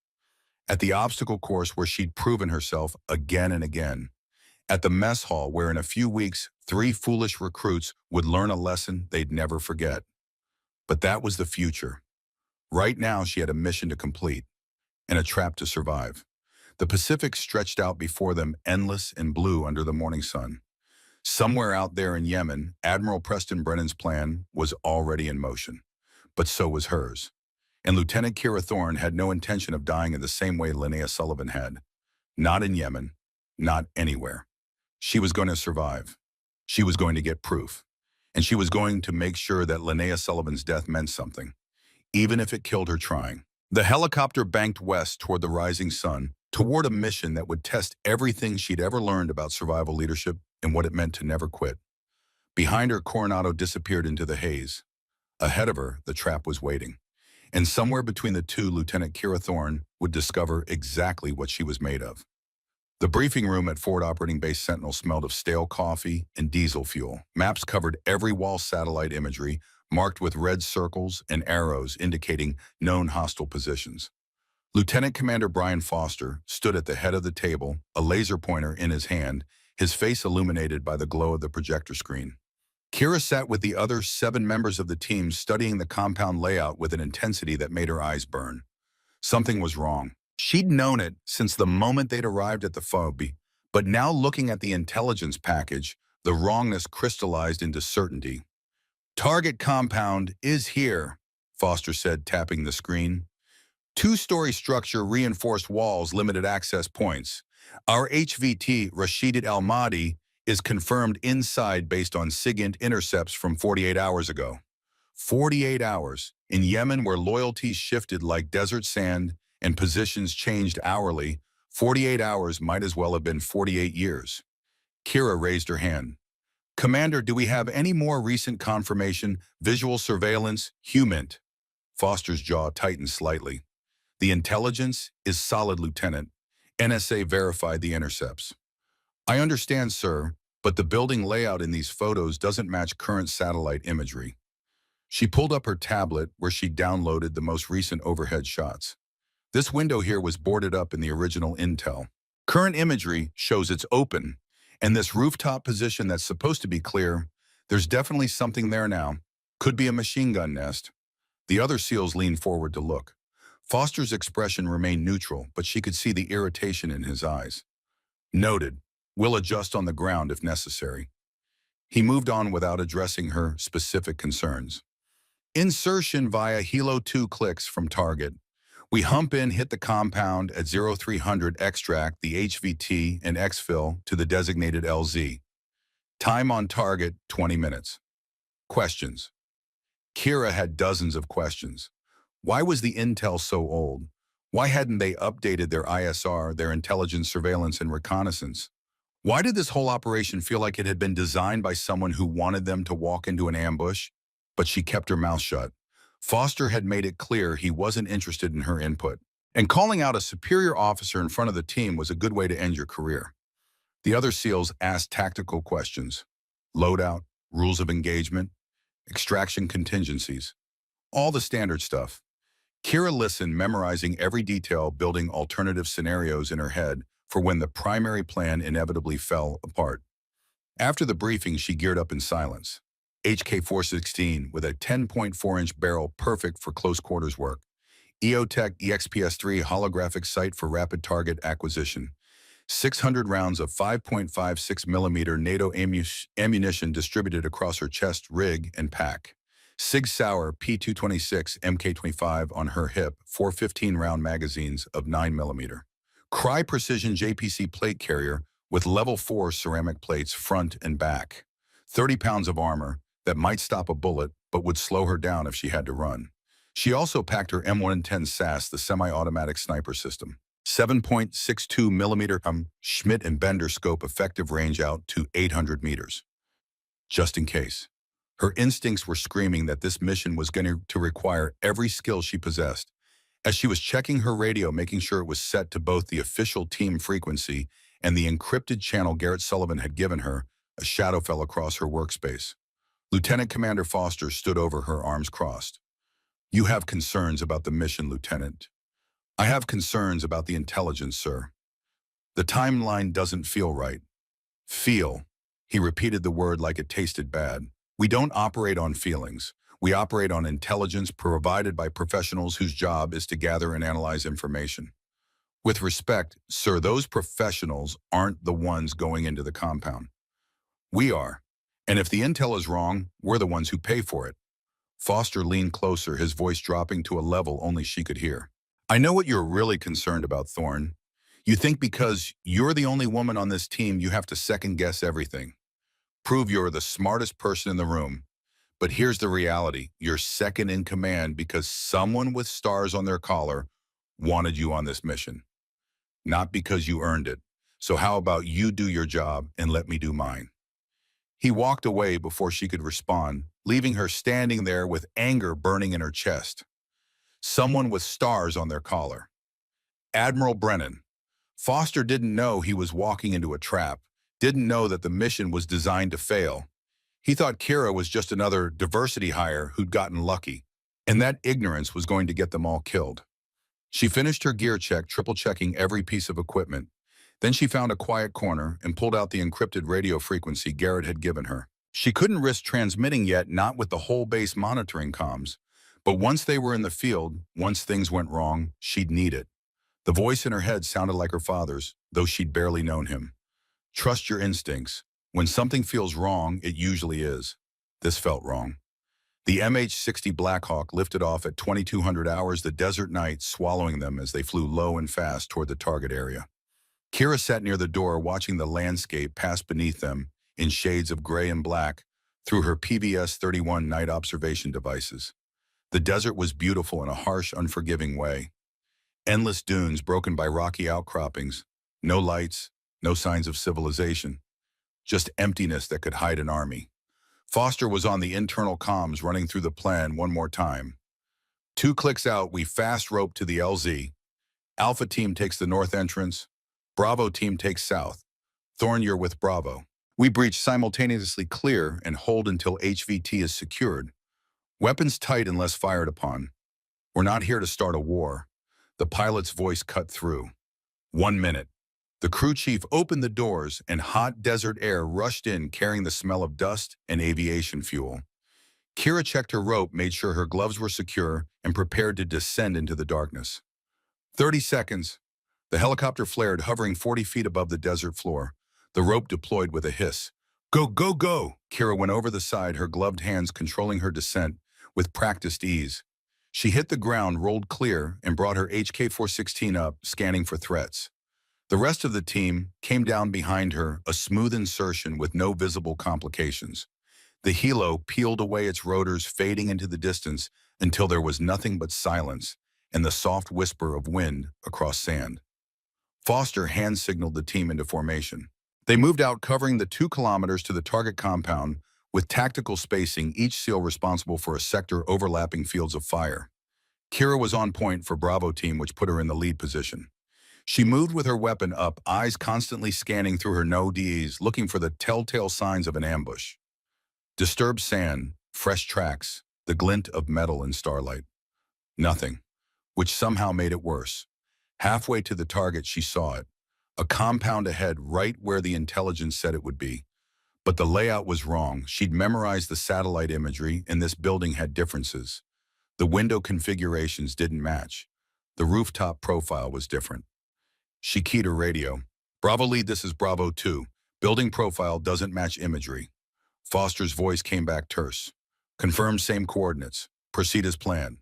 at the obstacle course where she'd proven herself again and again, at the mess hall where in a few weeks 3 foolish recruits would learn a lesson they'd never forget. But that was the future. Right now she had a mission to complete and a trap to survive. The Pacific stretched out before them, endless and blue under the morning sun. Somewhere out there in Yemen, Admiral Preston Brennan's plan was already in motion, but so was hers. And Lieutenant Kira Thorne had no intention of dying in the same way Linnea Sullivan had. Not in Yemen, not anywhere. She was going to survive. She was going to get proof. And she was going to make sure that Linnea Sullivan's death meant something, even if it killed her trying. The helicopter banked west toward the rising sun, toward a mission that would test everything she'd ever learned about survival leadership and what it meant to never quit. Behind her, Coronado disappeared into the haze. Ahead of her, the trap was waiting. And somewhere between the two, Lieutenant Kira Thorne would discover exactly what she was made of. The briefing room at Ford Operating Base Sentinel smelled of stale coffee and diesel fuel. Maps covered every wall satellite imagery, marked with red circles and arrows indicating known hostile positions. Lieutenant Commander Brian Foster stood at the head of the table, a laser pointer in his hand, his face illuminated by the glow of the projector screen. Kira sat with the other 7 members of the team studying the compound layout with an intensity that made her eyes burn. Something was wrong. She'd known it since the moment they'd arrived at the phobie, but now looking at the intelligence package, the wrongness crystallized into certainty. "Target compound is here," Foster said, tapping the screen. "Two-story structure, reinforced walls, limited access points. Our HVT, Rashid Al-Mahdi, is confirmed inside based on SIGINT intercepts from 48 hours ago." 48 hours. In Yemen, where loyalties shifted like desert sand and positions changed hourly, 48 hours might as well have been 48 years. Kira raised her hand. "Commander, do we have any more recent confirmation, visual surveillance, HUMINT?" Foster's jaw tightened slightly. "The intelligence is solid, Lieutenant. NSA verified the intercepts." "I understand, sir, but the building layout in these photos doesn't match current satellite imagery." She pulled up her tablet where she downloaded the most recent overhead shots. "This window here was boarded up in the original intel. Current imagery shows it's open, and this rooftop position that's supposed to be clear, there's definitely something there now. Could be a machine gun nest." The other SEALs leaned forward to look. Foster's expression remained neutral, but she could see the irritation in his eyes. "Noted. We'll adjust on the ground if necessary." He moved on without addressing her specific concerns. "Insertion via Helo 2 clicks from target. We hump in, hit the compound at 0300, extract the HVT and exfil to the designated LZ. Time on target, 20 minutes. Questions." Kira had dozens of questions. Why was the intel so old? Why hadn't they updated their ISR, their intelligence, surveillance, and reconnaissance? Why did this whole operation feel like it had been designed by someone who wanted them to walk into an ambush? But she kept her mouth shut. Foster had made it clear he wasn't interested in her input. And calling out a superior officer in front of the team was a good way to end your career. The other SEALs asked tactical questions. Loadout, rules of engagement, extraction contingencies. All the standard stuff. Kira listened, memorizing every detail, building alternative scenarios in her head for when the primary plan inevitably fell apart. After the briefing, she geared up in silence. HK-416 with a 10.4-inch barrel, perfect for close quarters work. EOTech EXPS-3 holographic sight for rapid target acquisition. 600 rounds of 5.56 millimeter NATO ammunition distributed across her chest, rig, and pack. Sig Sauer P226 MK25 on her hip, 415 round magazines of 9 millimeter. Cry Precision JPC plate carrier with level 4 ceramic plates front and back. 30 pounds of armor that might stop a bullet but would slow her down if she had to run. She also packed her M110 SAS, the semi-automatic sniper system. 7.62 millimeter Schmidt and Bender scope, effective range out to 800 meters. Just in case. Her instincts were screaming that this mission was going to require every skill she possessed. As she was checking her radio, making sure it was set to both the official team frequency and the encrypted channel Garrett Sullivan had given her, a shadow fell across her workspace. Lieutenant Commander Foster stood over her, arms crossed. "You have concerns about the mission, Lieutenant." "I have concerns about the intelligence, sir. The timeline doesn't feel right." "Feel." He repeated the word like it tasted bad. "We don't operate on feelings. We operate on intelligence provided by professionals whose job is to gather and analyze information. With respect, sir, those professionals aren't the ones going into the compound. We are. And if the intel is wrong, we're the ones who pay for it." Foster leaned closer, his voice dropping to a level only she could hear. "I know what you're really concerned about, Thorne. You think because you're the only woman on this team, you have to second-guess everything. Prove you're the smartest person in the room. But here's the reality. You're second in command because someone with stars on their collar wanted you on this mission. Not because you earned it. So how about you do your job and let me do mine?" He walked away before she could respond, leaving her standing there with anger burning in her chest. Someone with stars on their collar. Admiral Brennan. Foster didn't know he was walking into a trap, didn't know that the mission was designed to fail. He thought Kira was just another diversity hire who'd gotten lucky, and that ignorance was going to get them all killed. She finished her gear check, triple-checking every piece of equipment. Then she found a quiet corner and pulled out the encrypted radio frequency Garrett had given her. She couldn't risk transmitting yet, not with the whole base monitoring comms. But once they were in the field, once things went wrong, she'd need it. The voice in her head sounded like her father's, though she'd barely known him. Trust your instincts. When something feels wrong, it usually is. This felt wrong. The MH-60 Blackhawk lifted off at 2200 hours, the desert night swallowing them as they flew low and fast toward the target area. Kira sat near the door watching the landscape pass beneath them in shades of gray and black through her PVS-31 night observation devices. The desert was beautiful in a harsh, unforgiving way. Endless dunes broken by rocky outcroppings, no lights, no signs of civilization, just emptiness that could hide an army. Foster was on the internal comms running through the plan one more time. 2 clicks out, we fast rope to the LZ. Alpha team takes the north entrance. Bravo team takes south. Thorn, you're with Bravo. We breach simultaneously clear and hold until HVT is secured. Weapons tight unless fired upon. We're not here to start a war. The pilot's voice cut through. 1 minute. The crew chief opened the doors and hot desert air rushed in carrying the smell of dust and aviation fuel. Kira checked her rope, made sure her gloves were secure, and prepared to descend into the darkness. 30 seconds. The helicopter flared, hovering 40 feet above the desert floor. The rope deployed with a hiss. Go, go, go! Kira went over the side, her gloved hands controlling her descent with practiced ease. She hit the ground, rolled clear, and brought her HK-416 up, scanning for threats. The rest of the team came down behind her, a smooth insertion with no visible complications. The helo peeled away its rotors, fading into the distance until there was nothing but silence and the soft whisper of wind across sand. Foster hand-signaled the team into formation. They moved out, covering the 2 kilometers to the target compound, with tactical spacing, each SEAL responsible for a sector overlapping fields of fire. Kira was on point for Bravo team, which put her in the lead position. She moved with her weapon up, eyes constantly scanning through her no-Ds, looking for the telltale signs of an ambush. Disturbed sand, fresh tracks, the glint of metal in starlight. Nothing, which somehow made it worse. Halfway to the target, she saw it. A compound ahead, right where the intelligence said it would be. But the layout was wrong. She'd memorized the satellite imagery, and this building had differences. The window configurations didn't match. The rooftop profile was different. She keyed her radio. Bravo lead, this is Bravo 2. Building profile doesn't match imagery. Foster's voice came back terse. Confirm same coordinates. Proceed as planned.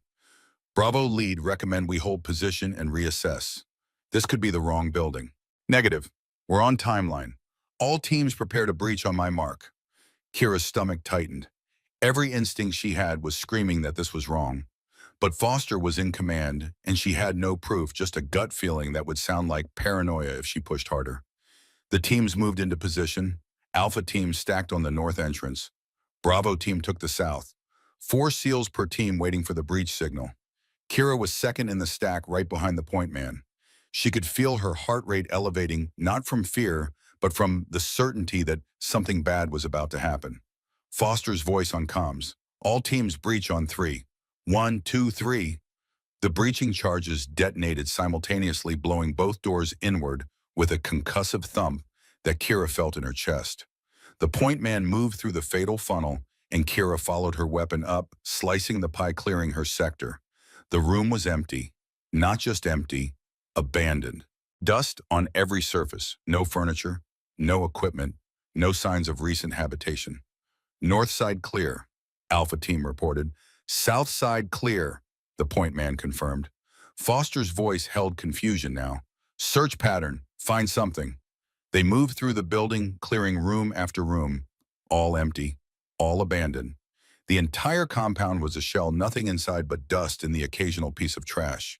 Bravo lead, recommend we hold position and reassess. This could be the wrong building. Negative. We're on timeline. All teams prepare to breach on my mark. Kira's stomach tightened. Every instinct she had was screaming that this was wrong. But Foster was in command, and she had no proof, just a gut feeling that would sound like paranoia if she pushed harder. The teams moved into position. Alpha team stacked on the north entrance. Bravo team took the south. 4 SEALs per team waiting for the breach signal. Kira was second in the stack, right behind the point man. She could feel her heart rate elevating, not from fear, but from the certainty that something bad was about to happen. Foster's voice on comms. All teams breach on 3. 1, 2, 3. The breaching charges detonated simultaneously, blowing both doors inward with a concussive thump that Kira felt in her chest. The point man moved through the fatal funnel, and Kira followed her weapon up, slicing the pie, clearing her sector. The room was empty. Not just empty, abandoned. Dust on every surface. No furniture, no equipment, no signs of recent habitation. North side clear, Alpha team reported. South side clear, the point man confirmed. Foster's voice held confusion now. Search pattern, find something. They moved through the building, clearing room after room. All empty, all abandoned. The entire compound was a shell, nothing inside but dust and the occasional piece of trash.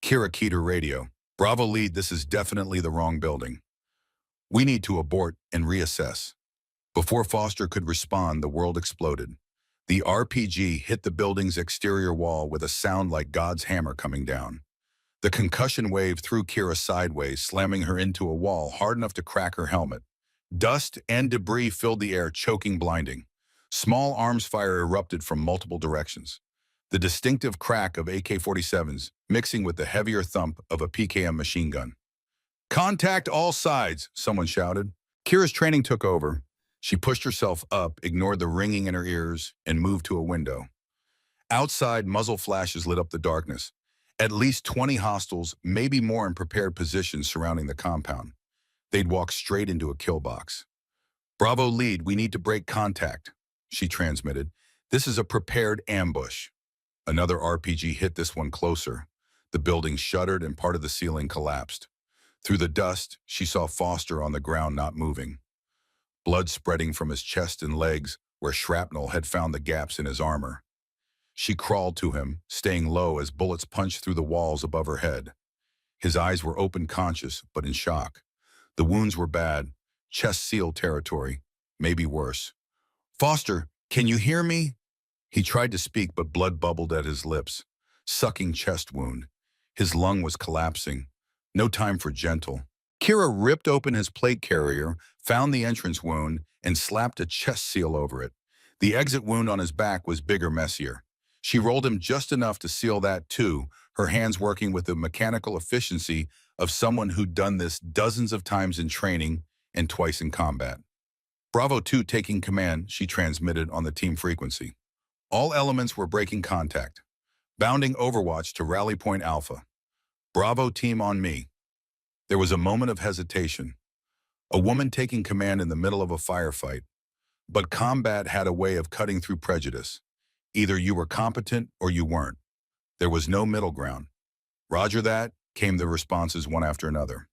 Kira keyed her radio. Bravo lead, this is definitely the wrong building. We need to abort and reassess. Before Foster could respond, the world exploded. The RPG hit the building's exterior wall with a sound like God's hammer coming down. The concussion wave threw Kira sideways, slamming her into a wall hard enough to crack her helmet. Dust and debris filled the air, choking, blinding. Small arms fire erupted from multiple directions. The distinctive crack of AK-47s mixing with the heavier thump of a PKM machine gun. "Contact all sides," someone shouted. Kira's training took over. She pushed herself up, ignored the ringing in her ears, and moved to a window. Outside, muzzle flashes lit up the darkness. At least 20 hostiles, maybe more in prepared positions surrounding the compound. They'd walk straight into a kill box. "Bravo lead, we need to break contact," she transmitted. "This is a prepared ambush." Another RPG hit, this one closer. The building shuddered and part of the ceiling collapsed. Through the dust, she saw Foster on the ground, not moving. Blood spreading from his chest and legs where shrapnel had found the gaps in his armor. She crawled to him, staying low as bullets punched through the walls above her head. His eyes were open, conscious, but in shock. The wounds were bad, chest seal territory, maybe worse. "Foster, can you hear me?" He tried to speak, but blood bubbled at his lips. Sucking chest wound. His lung was collapsing. No time for gentle. Kira ripped open his plate carrier, found the entrance wound, and slapped a chest seal over it. The exit wound on his back was bigger, messier. She rolled him just enough to seal that too, her hands working with the mechanical efficiency of someone who'd done this dozens of times in training and twice in combat. "Bravo 2 taking command," she transmitted on the team frequency. All elements were breaking contact. Bounding Overwatch to Rally Point Alpha. "Bravo team on me." There was a moment of hesitation. A woman taking command in the middle of a firefight. But combat had a way of cutting through prejudice. Either you were competent or you weren't. There was no middle ground. "Roger that," came the responses one after another.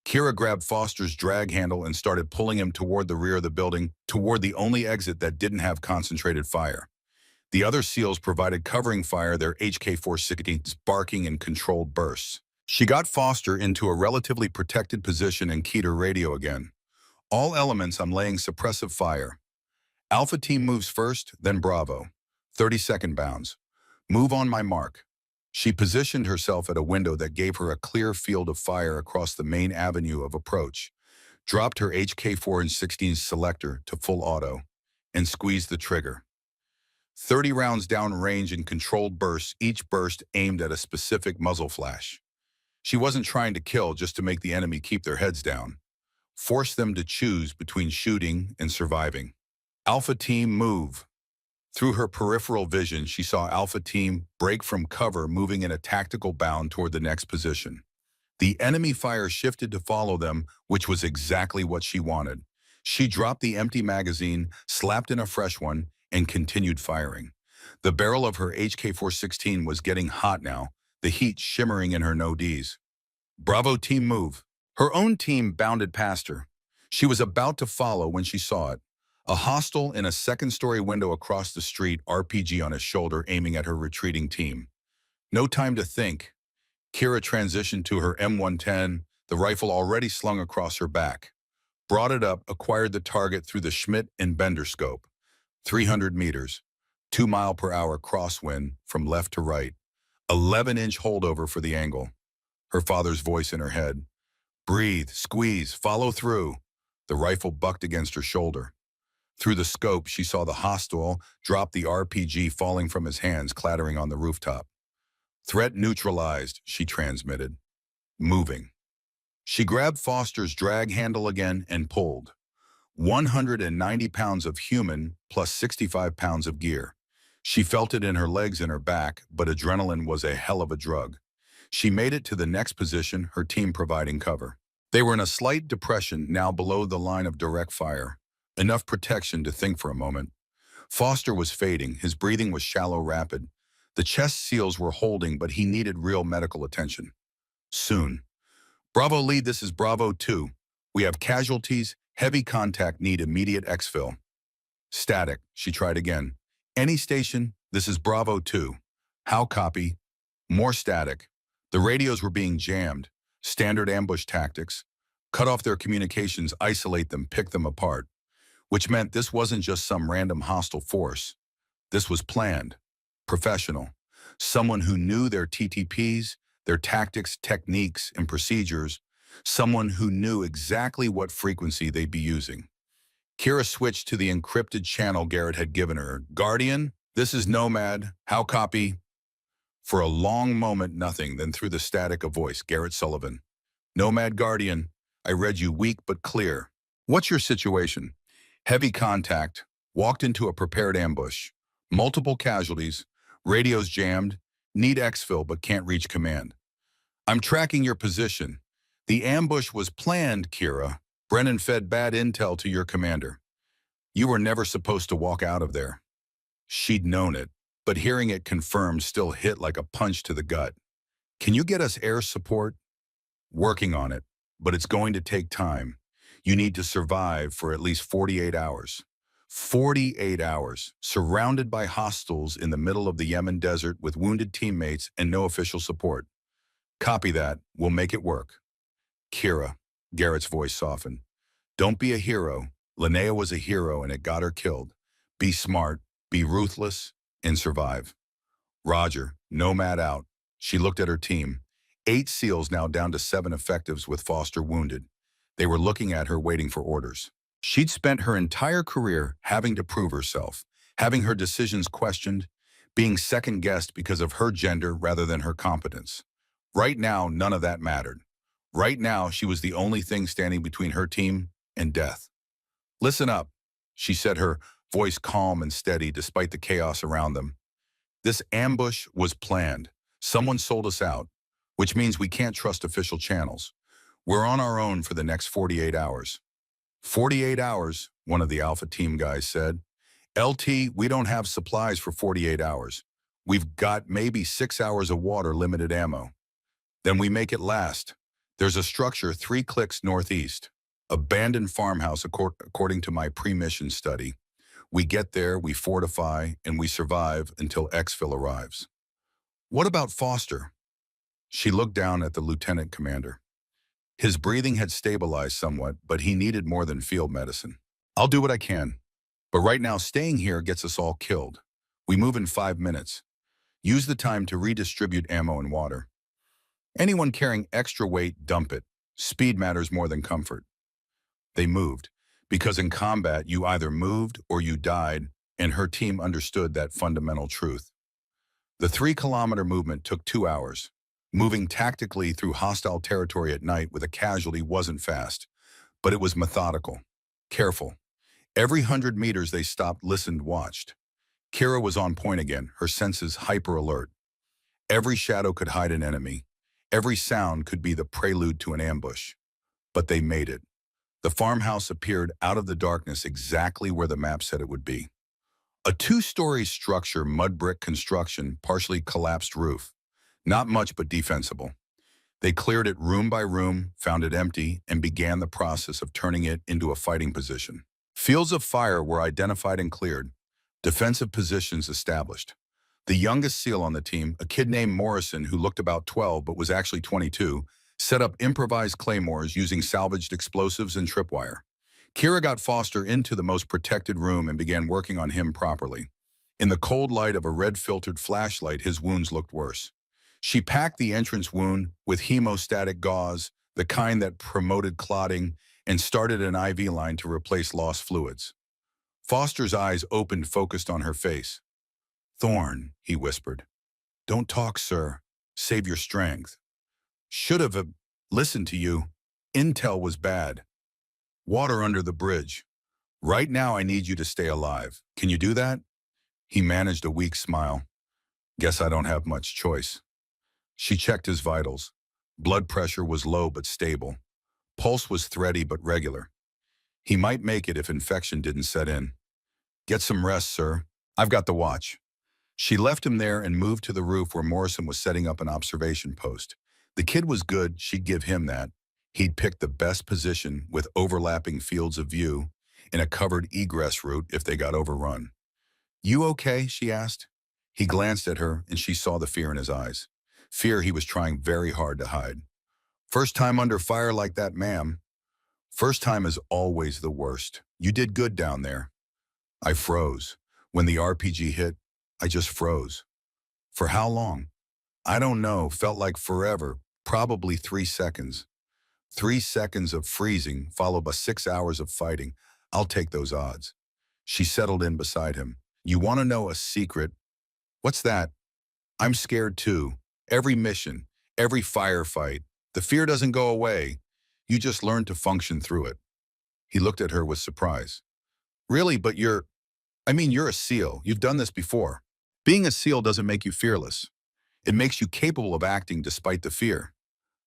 Kira grabbed Foster's drag handle and started pulling him toward the rear of the building, toward the only exit that didn't have concentrated fire. The other SEALs provided covering fire, their HK-416s barking in controlled bursts. She got Foster into a relatively protected position and keyed her radio again. "All elements, I'm laying suppressive fire. Alpha team moves first, then Bravo. 30-second bounds. Move on my mark." She positioned herself at a window that gave her a clear field of fire across the main avenue of approach, dropped her HK-416 selector to full auto, and squeezed the trigger. 30 rounds downrange in controlled bursts, each burst aimed at a specific muzzle flash. She wasn't trying to kill just to make the enemy keep their heads down. Force them to choose between shooting and surviving. "Alpha team, move." Through her peripheral vision, she saw Alpha team break from cover, moving in a tactical bound toward the next position. The enemy fire shifted to follow them, which was exactly what she wanted. She dropped the empty magazine, slapped in a fresh one, and continued firing. The barrel of her HK-416 was getting hot now, the heat shimmering in her no-Ds. "Bravo team, move." Her own team bounded past her. She was about to follow when she saw it. A hostile in a second-story window across the street, RPG on his shoulder, aiming at her retreating team. No time to think. Kira transitioned to her M110, the rifle already slung across her back. Brought it up, acquired the target through the Schmidt and Bender scope. 300 meters, 2-mile-per-hour crosswind from left to right. 11-inch holdover for the angle. Her father's voice in her head. "Breathe, squeeze, follow through." The rifle bucked against her shoulder. Through the scope, she saw the hostile drop the RPG, falling from his hands, clattering on the rooftop. "Threat neutralized," she transmitted. Moving. She grabbed Foster's drag handle again and pulled. 190 pounds of human plus 65 pounds of gear. She felt it in her legs and her back, but adrenaline was a hell of a drug. She made it to the next position, her team providing cover. They were in a slight depression, now below the line of direct fire. Enough protection to think for a moment. Foster was fading, his breathing was shallow, rapid. The chest seals were holding, but he needed real medical attention. Soon. "Bravo lead, this is Bravo 2. We have casualties, heavy contact, need immediate exfil." Static, she tried again. "Any station, this is Bravo 2. How copy?" More static. The radios were being jammed. Standard ambush tactics. Cut off their communications, isolate them, pick them apart. Which meant this wasn't just some random hostile force. This was planned, professional, someone who knew their TTPs, their tactics, techniques, and procedures, someone who knew exactly what frequency they'd be using. Kira switched to the encrypted channel Garrett had given her. Guardian, this is Nomad. How copy? For a long moment, nothing, then through the static a voice, Garrett Sullivan. Nomad Guardian, I read you weak but clear. What's your situation? Heavy contact, walked into a prepared ambush. Multiple casualties, radios jammed, need exfil but can't reach command. I'm tracking your position. The ambush was planned, Kira. Brennan fed bad intel to your commander. You were never supposed to walk out of there. She'd known it, but hearing it confirmed still hit like a punch to the gut. Can you get us air support? Working on it, but it's going to take time. You need to survive for at least 48 hours. 48 hours, surrounded by hostiles in the middle of the Yemen desert with wounded teammates and no official support. Copy that. We'll make it work. Kira, Garrett's voice softened. Don't be a hero. Linnea was a hero and it got her killed. Be smart, be ruthless, and survive. Roger, Nomad out. She looked at her team. 8 SEALs now down to 7 effectives with Foster wounded. They were looking at her waiting for orders. She'd spent her entire career having to prove herself, having her decisions questioned, being second-guessed because of her gender rather than her competence. Right now, none of that mattered. Right now, she was the only thing standing between her team and death. Listen up, she said, her voice calm and steady despite the chaos around them. This ambush was planned. Someone sold us out, which means we can't trust official channels. We're on our own for the next 48 hours. 48 hours, one of the Alpha team guys said. LT, we don't have supplies for 48 hours. We've got maybe 6 hours of water, limited ammo. Then we make it last. There's a structure 3 clicks northeast. Abandoned farmhouse according to my pre-mission study. We get there, we fortify, and we survive until exfil arrives. What about Foster? She looked down at the lieutenant commander. His breathing had stabilized somewhat, but he needed more than field medicine. I'll do what I can. But right now, staying here gets us all killed. We move in 5 minutes. Use the time to redistribute ammo and water. Anyone carrying extra weight, dump it. Speed matters more than comfort. They moved, because in combat, you either moved or you died, and her team understood that fundamental truth. The 3-kilometer movement took 2 hours. Moving tactically through hostile territory at night with a casualty wasn't fast, but it was methodical, careful. Every 100 meters they stopped, listened, watched. Kira was on point again, her senses hyper-alert. Every shadow could hide an enemy. Every sound could be the prelude to an ambush. But they made it. The farmhouse appeared out of the darkness exactly where the map said it would be. A 2-story structure, mud brick construction, partially collapsed roof. Not much, but defensible. They cleared it room by room, found it empty, and began the process of turning it into a fighting position. Fields of fire were identified and cleared. Defensive positions established. The youngest SEAL on the team, a kid named Morrison who looked about 12 but was actually 22, set up improvised claymores using salvaged explosives and tripwire. Kira got Foster into the most protected room and began working on him properly. In the cold light of a red-filtered flashlight, his wounds looked worse. She packed the entrance wound with hemostatic gauze, the kind that promoted clotting, and started an IV line to replace lost fluids. Foster's eyes opened, focused on her face. "Thorn," he whispered. "Don't talk, sir. Save your strength. Should have listened to you. Intel was bad. Water under the bridge. Right now I need you to stay alive. Can you do that?" He managed a weak smile. "Guess I don't have much choice." She checked his vitals. Blood pressure was low but stable. Pulse was thready but regular. He might make it if infection didn't set in. "Get some rest, sir. I've got the watch." She left him there and moved to the roof where Morrison was setting up an observation post. The kid was good, she'd give him that. He'd picked the best position with overlapping fields of view in a covered egress route if they got overrun. "You okay?" she asked. He glanced at her and she saw the fear in his eyes. Fear he was trying very hard to hide. "First time under fire like that, ma'am." "First time is always the worst. You did good down there." I froze. When the RPG hit, I just froze. "For how long?" I don't know, felt like forever, probably 3 seconds. 3 seconds of freezing, followed by 6 hours of fighting. I'll take those odds. She settled in beside him. You want to know a secret? What's that? I'm scared too. Every mission, every firefight, the fear doesn't go away. You just learn to function through it. He looked at her with surprise. Really, but you're a SEAL. You've done this before. Being a SEAL doesn't make you fearless. It makes you capable of acting despite the fear.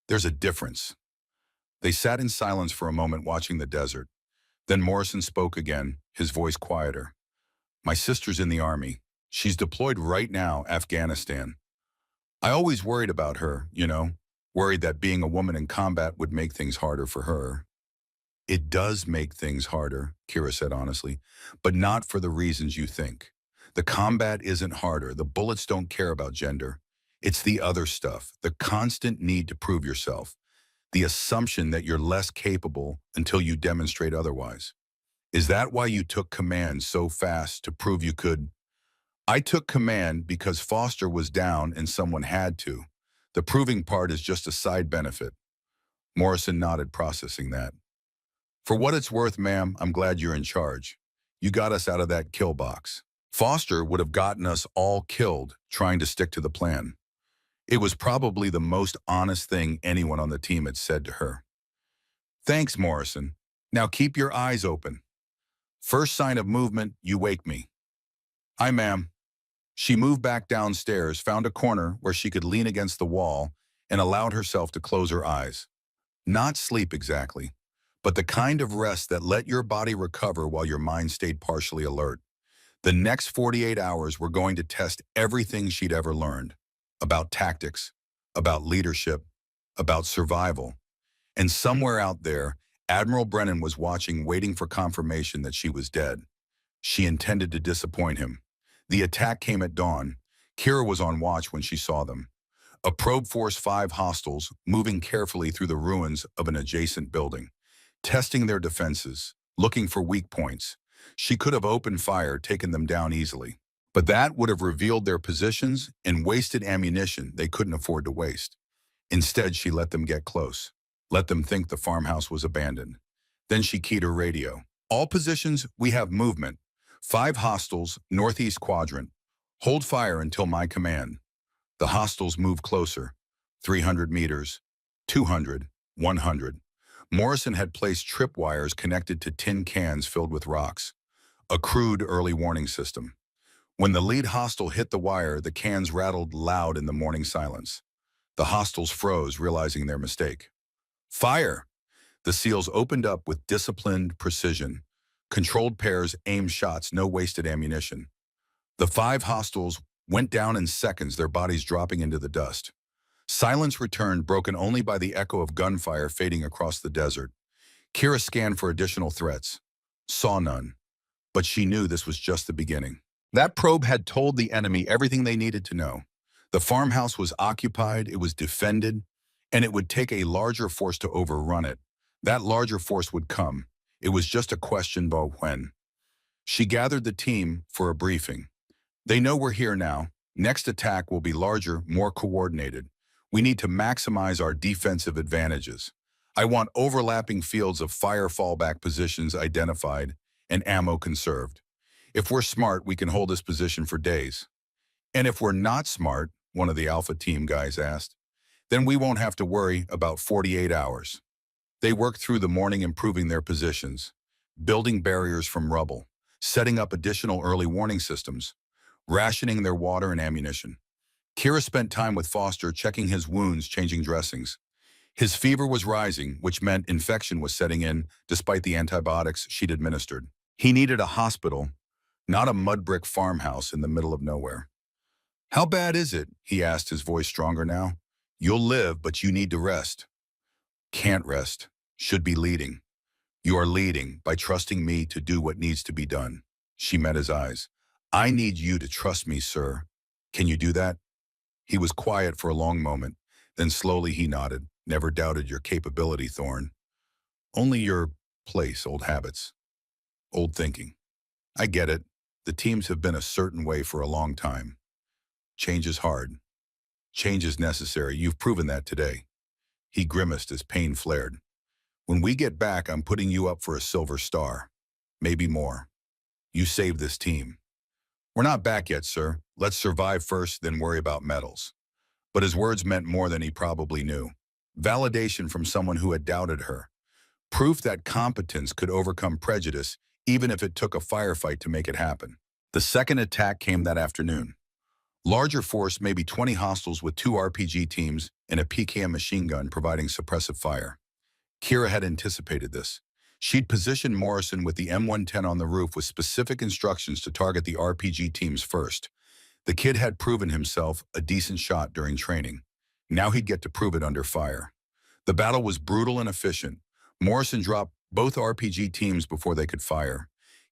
There's a difference. They sat in silence for a moment watching the desert. Then Morrison spoke again, his voice quieter. My sister's in the army. She's deployed right now, Afghanistan. I always worried about her, worried that being a woman in combat would make things harder for her. It does make things harder, Kira said honestly, but not for the reasons you think. The combat isn't harder. The bullets don't care about gender. It's the other stuff, the constant need to prove yourself, the assumption that you're less capable until you demonstrate otherwise. Is that why you took command so fast to prove you could? I took command because Foster was down and someone had to. The proving part is just a side benefit. Morrison nodded, processing that. For what it's worth, ma'am, I'm glad you're in charge. You got us out of that kill box. Foster would have gotten us all killed trying to stick to the plan. It was probably the most honest thing anyone on the team had said to her. Thanks, Morrison. Now keep your eyes open. First sign of movement, you wake me. Aye, ma'am. She moved back downstairs, found a corner where she could lean against the wall, and allowed herself to close her eyes. Not sleep exactly, but the kind of rest that let your body recover while your mind stayed partially alert. The next 48 hours were going to test everything she'd ever learned. About tactics, about leadership, about survival. And somewhere out there, Admiral Brennan was watching, waiting for confirmation that she was dead. She intended to disappoint him. The attack came at dawn. Kira was on watch when she saw them. A probe force 5 hostiles moving carefully through the ruins of an adjacent building, testing their defenses, looking for weak points. She could have opened fire, taken them down easily. But that would have revealed their positions and wasted ammunition they couldn't afford to waste. Instead, she let them get close, let them think the farmhouse was abandoned. Then she keyed her radio. All positions, we have movement. 5 hostiles, northeast quadrant. Hold fire until my command. The hostiles moved closer. 300 meters, 200, 100. Morrison had placed tripwires connected to tin cans filled with rocks. A crude early warning system. When the lead hostile hit the wire, the cans rattled loud in the morning silence. The hostiles froze, realizing their mistake. Fire! The SEALs opened up with disciplined precision. Controlled pairs aimed shots, no wasted ammunition. The 5 hostiles went down in seconds, their bodies dropping into the dust. Silence returned, broken only by the echo of gunfire fading across the desert. Kira scanned for additional threats. Saw none. But she knew this was just the beginning. That probe had told the enemy everything they needed to know. The farmhouse was occupied, it was defended, and it would take a larger force to overrun it. That larger force would come. It was just a question of when. She gathered the team for a briefing. They know we're here now. Next attack will be larger, more coordinated. We need to maximize our defensive advantages. I want overlapping fields of fire fallback positions identified and ammo conserved. If we're smart, we can hold this position for days. And if we're not smart, one of the Alpha team guys asked, then we won't have to worry about 48 hours. They worked through the morning improving their positions, building barriers from rubble, setting up additional early warning systems, rationing their water and ammunition. Kira spent time with Foster, checking his wounds, changing dressings. His fever was rising, which meant infection was setting in despite the antibiotics she'd administered. He needed a hospital, not a mud brick farmhouse in the middle of nowhere. How bad is it? He asked, his voice stronger now. You'll live, but you need to rest. Can't rest. Should be leading. You are leading by trusting me to do what needs to be done. She met his eyes. I need you to trust me, sir. Can you do that? He was quiet for a long moment. Then slowly he nodded. Never doubted your capability, Thorne. Only your place, old habits. Old thinking. I get it. The teams have been a certain way for a long time. Change is hard. Change is necessary. You've proven that today. He grimaced as pain flared. When we get back, I'm putting you up for a silver star. Maybe more. You saved this team. We're not back yet, sir. Let's survive first, then worry about medals. But his words meant more than he probably knew. Validation from someone who had doubted her. Proof that competence could overcome prejudice, even if it took a firefight to make it happen. The second attack came that afternoon. Larger force, maybe 20 hostiles with 2 RPG teams and a PKM machine gun providing suppressive fire. Kira had anticipated this. She'd positioned Morrison with the M110 on the roof with specific instructions to target the RPG teams first. The kid had proven himself a decent shot during training. Now he'd get to prove it under fire. The battle was brutal and efficient. Morrison dropped both RPG teams before they could fire.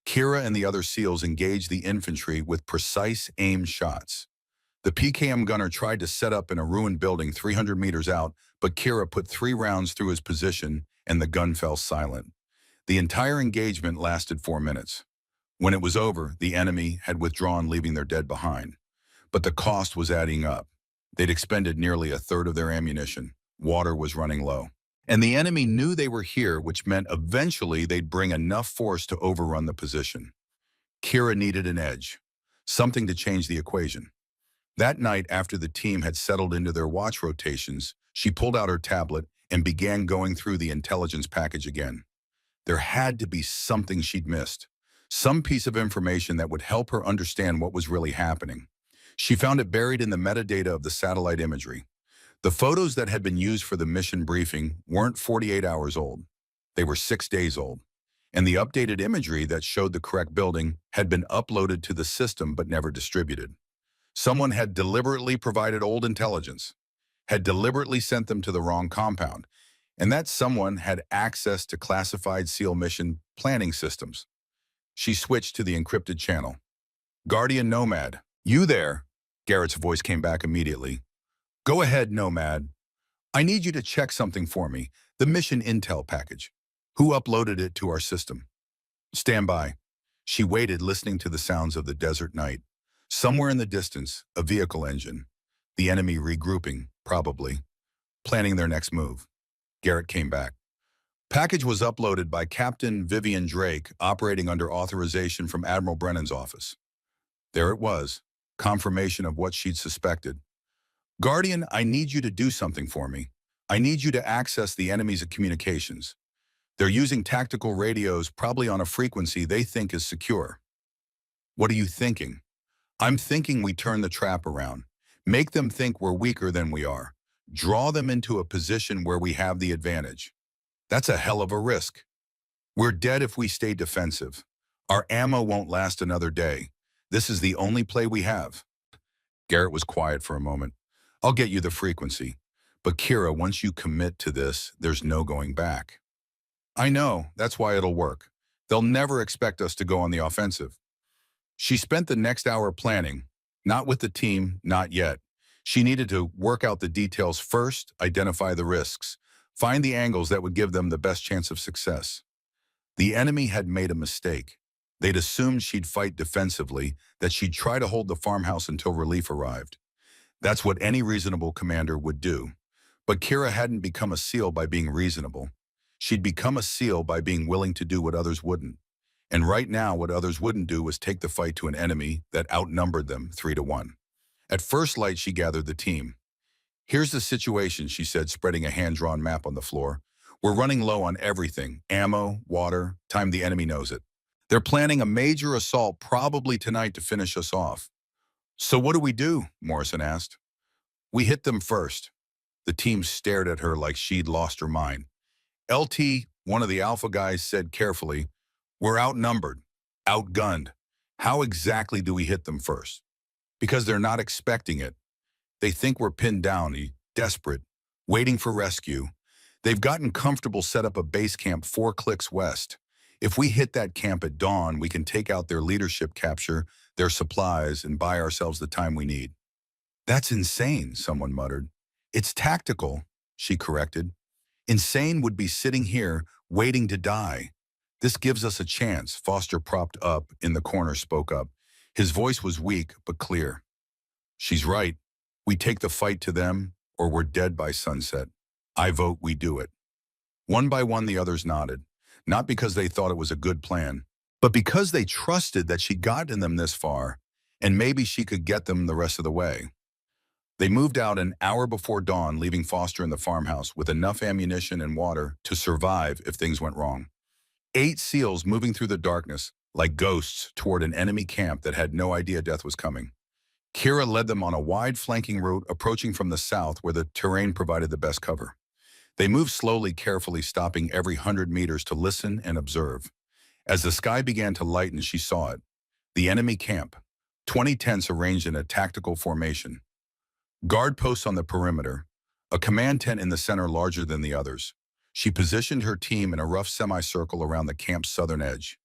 Kira and the other SEALs engaged the infantry with precise aim shots. The PKM gunner tried to set up in a ruined building 300 meters out, but Kira put 3 rounds through his position and the gun fell silent. The entire engagement lasted 4 minutes. When it was over, the enemy had withdrawn, leaving their dead behind. But the cost was adding up. They'd expended nearly a third of their ammunition. Water was running low. And the enemy knew they were here, which meant eventually they'd bring enough force to overrun the position. Kira needed an edge, something to change the equation. That night, after the team had settled into their watch rotations, she pulled out her tablet and began going through the intelligence package again. There had to be something she'd missed, some piece of information that would help her understand what was really happening. She found it buried in the metadata of the satellite imagery. The photos that had been used for the mission briefing weren't 48 hours old. They were 6 days old. And the updated imagery that showed the correct building had been uploaded to the system but never distributed. Someone had deliberately provided old intelligence, had deliberately sent them to the wrong compound, and that someone had access to classified SEAL mission planning systems. She switched to the encrypted channel. "Guardian Nomad, you there?" Garrett's voice came back immediately. "Go ahead, Nomad. I need you to check something for me, the mission intel package. Who uploaded it to our system?" "Stand by." She waited, listening to the sounds of the desert night. Somewhere in the distance, a vehicle engine. The enemy regrouping, probably, planning their next move. Garrett came back. Package was uploaded by Captain Vivian Drake, operating under authorization from Admiral Brennan's office. There it was, confirmation of what she'd suspected. "Guardian, I need you to do something for me. I need you to access the enemy's communications. They're using tactical radios, probably on a frequency they think is secure." "What are you thinking?" "I'm thinking we turn the trap around. Make them think we're weaker than we are. Draw them into a position where we have the advantage. That's a hell of a risk. We're dead if we stay defensive. Our ammo won't last another day. This is the only play we have." Garrett was quiet for a moment. "I'll get you the frequency. But Kira, once you commit to this, there's no going back." "I know, that's why it'll work. They'll never expect us to go on the offensive." She spent the next hour planning, not with the team, not yet. She needed to work out the details first, identify the risks, find the angles that would give them the best chance of success. The enemy had made a mistake. They'd assumed she'd fight defensively, that she'd try to hold the farmhouse until relief arrived. That's what any reasonable commander would do. But Kira hadn't become a SEAL by being reasonable. She'd become a SEAL by being willing to do what others wouldn't. And right now, what others wouldn't do was take the fight to an enemy that outnumbered them 3-1. At first light, she gathered the team. "Here's the situation," she said, spreading a hand-drawn map on the floor. "We're running low on everything, ammo, water, time the enemy knows it. They're planning a major assault probably tonight to finish us off." "So what do we do?" Morrison asked. "We hit them first." The team stared at her like she'd lost her mind. "LT," one of the Alpha guys said carefully, "we're outnumbered, outgunned. How exactly do we hit them first?" "Because they're not expecting it. They think we're pinned down, desperate, waiting for rescue. They've gotten comfortable, set up a base camp 4 clicks west. If we hit that camp at dawn, we can take out their leadership, capture their supplies, and buy ourselves the time we need." "That's insane," someone muttered. "It's tactical," she corrected. "Insane would be sitting here, waiting to die. This gives us a chance," Foster, propped up in the corner, spoke up. His voice was weak but clear. "She's right. We take the fight to them, or we're dead by sunset. I vote we do it. One by one, the others nodded, not because they thought it was a good plan, but because they trusted that she'd gotten them this far, and maybe she could get them the rest of the way. They moved out an hour before dawn, leaving Foster in the farmhouse with enough ammunition and water to survive if things went wrong. 8 SEALs moving through the darkness, like ghosts, toward an enemy camp that had no idea death was coming. Kira led them on a wide flanking route approaching from the south where the terrain provided the best cover. They moved slowly, carefully stopping every 100 meters to listen and observe. As the sky began to lighten, she saw it. The enemy camp. 20 tents arranged in a tactical formation. Guard posts on the perimeter. A command tent in the center larger than the others. She positioned her team in a rough semicircle around the camp's southern edge.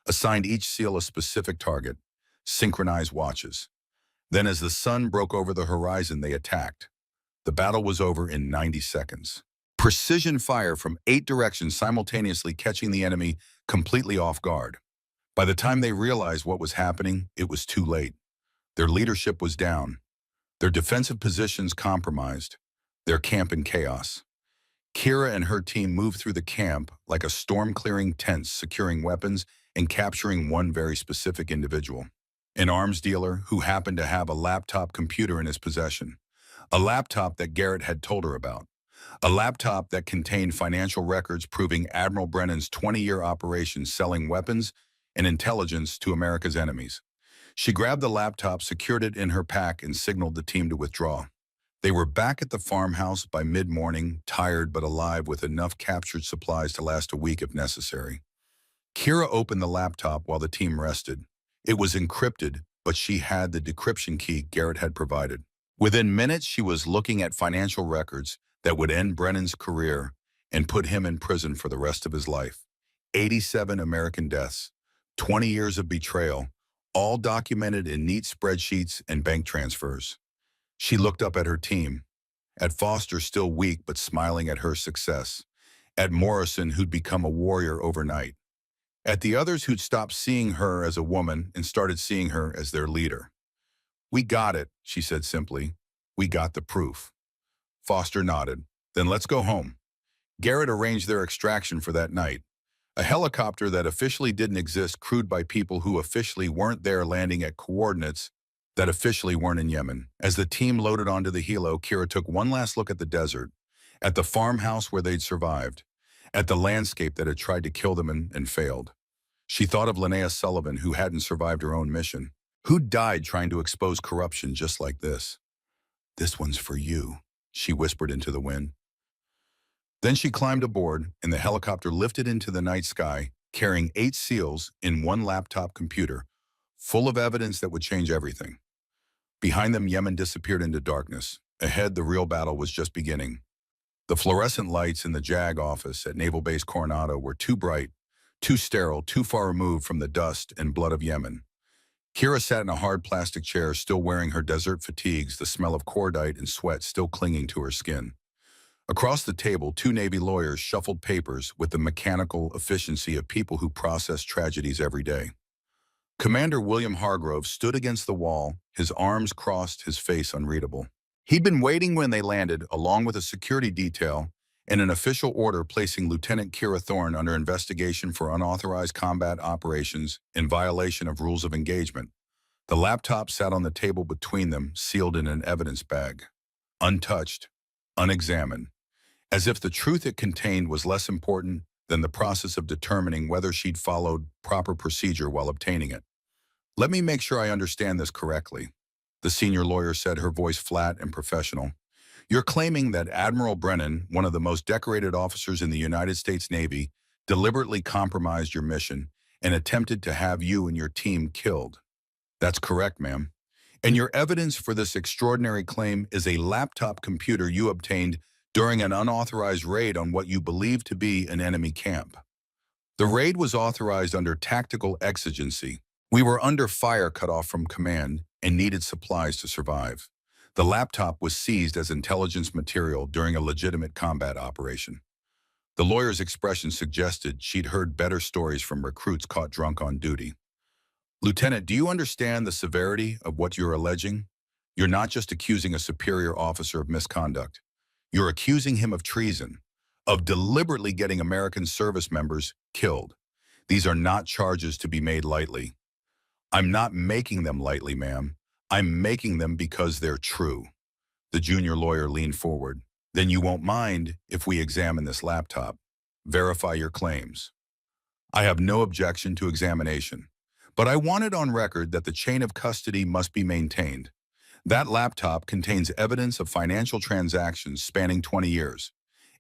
Assigned each SEAL a specific target. Synchronized watches. Then as the sun broke over the horizon, they attacked. The battle was over in 90 seconds. Precision fire from 8 directions simultaneously catching the enemy completely off guard. By the time they realized what was happening, it was too late. Their leadership was down. Their defensive positions compromised. Their camp in chaos. Kira and her team moved through the camp like a storm-clearing tent, securing weapons and capturing one very specific individual. An arms dealer who happened to have a laptop computer in his possession. A laptop that Garrett had told her about. A laptop that contained financial records proving Admiral Brennan's 20-year operation selling weapons and intelligence to America's enemies. She grabbed the laptop, secured it in her pack, and signaled the team to withdraw. They were back at the farmhouse by mid-morning, tired but alive with enough captured supplies to last a week if necessary. Kira opened the laptop while the team rested. It was encrypted, but she had the decryption key Garrett had provided. Within minutes, she was looking at financial records that would end Brennan's career and put him in prison for the rest of his life. 87 American deaths, 20 years of betrayal, all documented in neat spreadsheets and bank transfers. She looked up at her team, at Foster, still weak but smiling at her success, at Morrison, who'd become a warrior overnight, at the others who'd stopped seeing her as a woman and started seeing her as their leader. "We got it," she said simply. "We got the proof." Foster nodded. "Then let's go home." Garrett arranged their extraction for that night. A helicopter that officially didn't exist, crewed by people who officially weren't there, landing at coordinates that officially weren't in Yemen. As the team loaded onto the helo, Kira took one last look at the desert, at the farmhouse where they'd survived, at the landscape that had tried to kill them and failed. She thought of Linnea Sullivan, who hadn't survived her own mission, who died trying to expose corruption just like this. "This one's for you," she whispered into the wind. Then she climbed aboard, and the helicopter lifted into the night sky, carrying 8 SEALs in one laptop computer, full of evidence that would change everything. Behind them, Yemen disappeared into darkness. Ahead, the real battle was just beginning. The fluorescent lights in the JAG office at Naval Base Coronado were too bright, too sterile, too far removed from the dust and blood of Yemen. Kira sat in a hard plastic chair, still wearing her desert fatigues, the smell of cordite and sweat still clinging to her skin. Across the table, 2 Navy lawyers shuffled papers with the mechanical efficiency of people who process tragedies every day. Commander William Hargrove stood against the wall, his arms crossed, his face unreadable. He'd been waiting when they landed, along with a security detail and an official order placing Lieutenant Kira Thorne under investigation for unauthorized combat operations in violation of rules of engagement. The laptop sat on the table between them, sealed in an evidence bag. Untouched, unexamined. As if the truth it contained was less important than the process of determining whether she'd followed proper procedure while obtaining it. "Let me make sure I understand this correctly," the senior lawyer said, her voice flat and professional. "You're claiming that Admiral Brennan, one of the most decorated officers in the United States Navy, deliberately compromised your mission and attempted to have you and your team killed." "That's correct, ma'am. And your evidence for this extraordinary claim is a laptop computer you obtained during an unauthorized raid on what you believe to be an enemy camp. The raid was authorized under tactical exigency. We were under fire cut off from command and needed supplies to survive. The laptop was seized as intelligence material during a legitimate combat operation." The lawyer's expression suggested she'd heard better stories from recruits caught drunk on duty. "Lieutenant, do you understand the severity of what you're alleging? You're not just accusing a superior officer of misconduct. You're accusing him of treason, of deliberately getting American service members killed. These are not charges to be made lightly. I'm not making them lightly, ma'am. I'm making them because they're true. The junior lawyer leaned forward. Then you won't mind if we examine this laptop. Verify your claims. I have no objection to examination, but I want it on record that the chain of custody must be maintained. That laptop contains evidence of financial transactions spanning 20 years,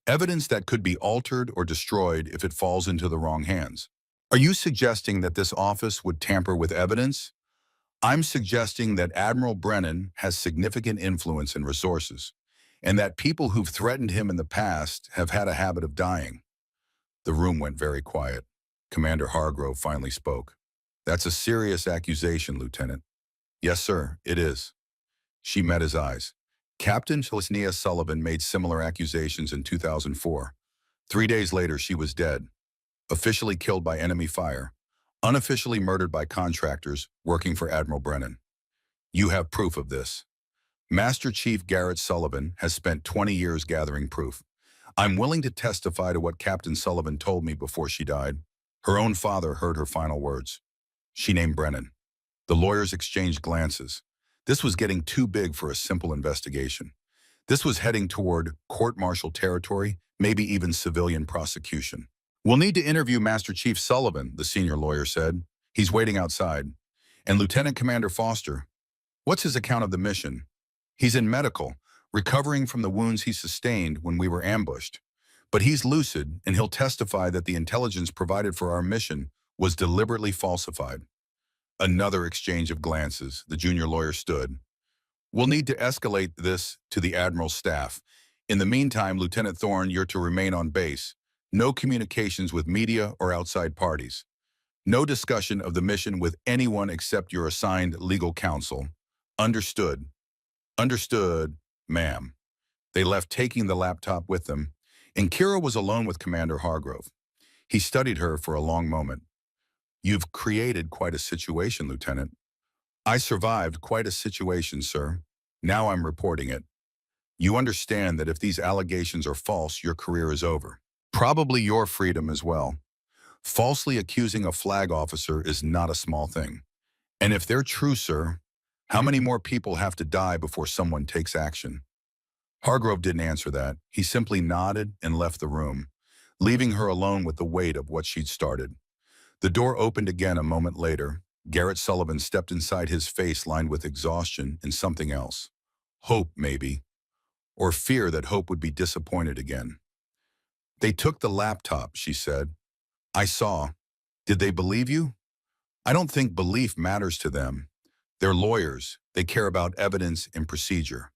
evidence that could be altered or destroyed if it falls into the wrong hands. Are you suggesting that this office would tamper with evidence? I'm suggesting that Admiral Brennan has significant influence and resources, and that people who've threatened him in the past have had a habit of dying. The room went very quiet. Commander Hargrove finally spoke. That's a serious accusation, Lieutenant. Yes, sir, it is. She met his eyes. Captain Felicnia Sullivan made similar accusations in 2004. 3 days later, she was dead, officially killed by enemy fire, unofficially murdered by contractors working for Admiral Brennan. You have proof of this. Master Chief Garrett Sullivan has spent 20 years gathering proof. I'm willing to testify to what Captain Sullivan told me before she died. Her own father heard her final words. She named Brennan. The lawyers exchanged glances. This was getting too big for a simple investigation. This was heading toward court-martial territory, maybe even civilian prosecution. We'll need to interview Master Chief Sullivan, the senior lawyer said. He's waiting outside. And Lieutenant Commander Foster, what's his account of the mission? He's in medical, recovering from the wounds he sustained when we were ambushed. But he's lucid, and he'll testify that the intelligence provided for our mission was deliberately falsified. Another exchange of glances. The junior lawyer stood. We'll need to escalate this to the Admiral's staff. In the meantime, Lieutenant Thorne, you're to remain on base. No communications with media or outside parties. No discussion of the mission with anyone except your assigned legal counsel. Understood. Understood, ma'am. They left, taking the laptop with them, and Kira was alone with Commander Hargrove. He studied her for a long moment. You've created quite a situation, Lieutenant. I survived quite a situation, sir. Now I'm reporting it. You understand that if these allegations are false, your career is over. Probably your freedom as well. Falsely accusing a flag officer is not a small thing. And if they're true, sir, how many more people have to die before someone takes action? Hargrove didn't answer that. He simply nodded and left the room, leaving her alone with the weight of what she'd started. The door opened again a moment later. Garrett Sullivan stepped inside, his face lined with exhaustion and something else. Hope, maybe. Or fear that Hope would be disappointed again. They took the laptop, she said. I saw. Did they believe you? I don't think belief matters to them. They're lawyers. They care about evidence and procedure.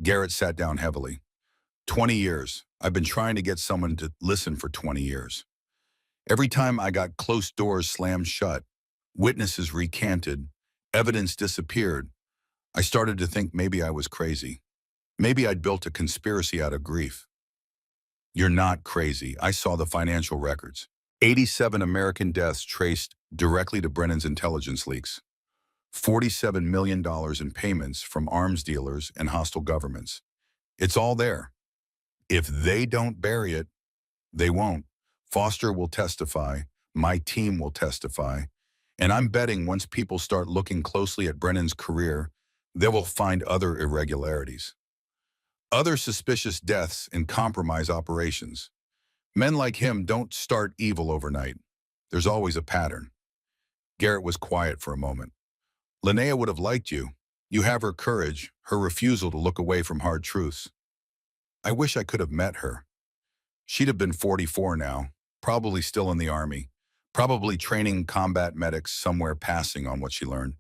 Garrett sat down heavily. 20 years. I've been trying to get someone to listen for 20 years. Every time I got closed doors slammed shut, witnesses recanted, evidence disappeared, I started to think maybe I was crazy. Maybe I'd built a conspiracy out of grief. You're not crazy. I saw the financial records. 87 American deaths traced directly to Brennan's intelligence leaks. $47 million in payments from arms dealers and hostile governments. It's all there. If they don't bury it, they won't. Foster will testify, my team will testify, and I'm betting once people start looking closely at Brennan's career, they will find other irregularities. Other suspicious deaths and compromise operations. Men like him don't start evil overnight. There's always a pattern. Garrett was quiet for a moment. Linnea would have liked you. You have her courage, her refusal to look away from hard truths. I wish I could have met her. She'd have been 44 now, probably still in the Army, probably training combat medics somewhere, passing on what she learned.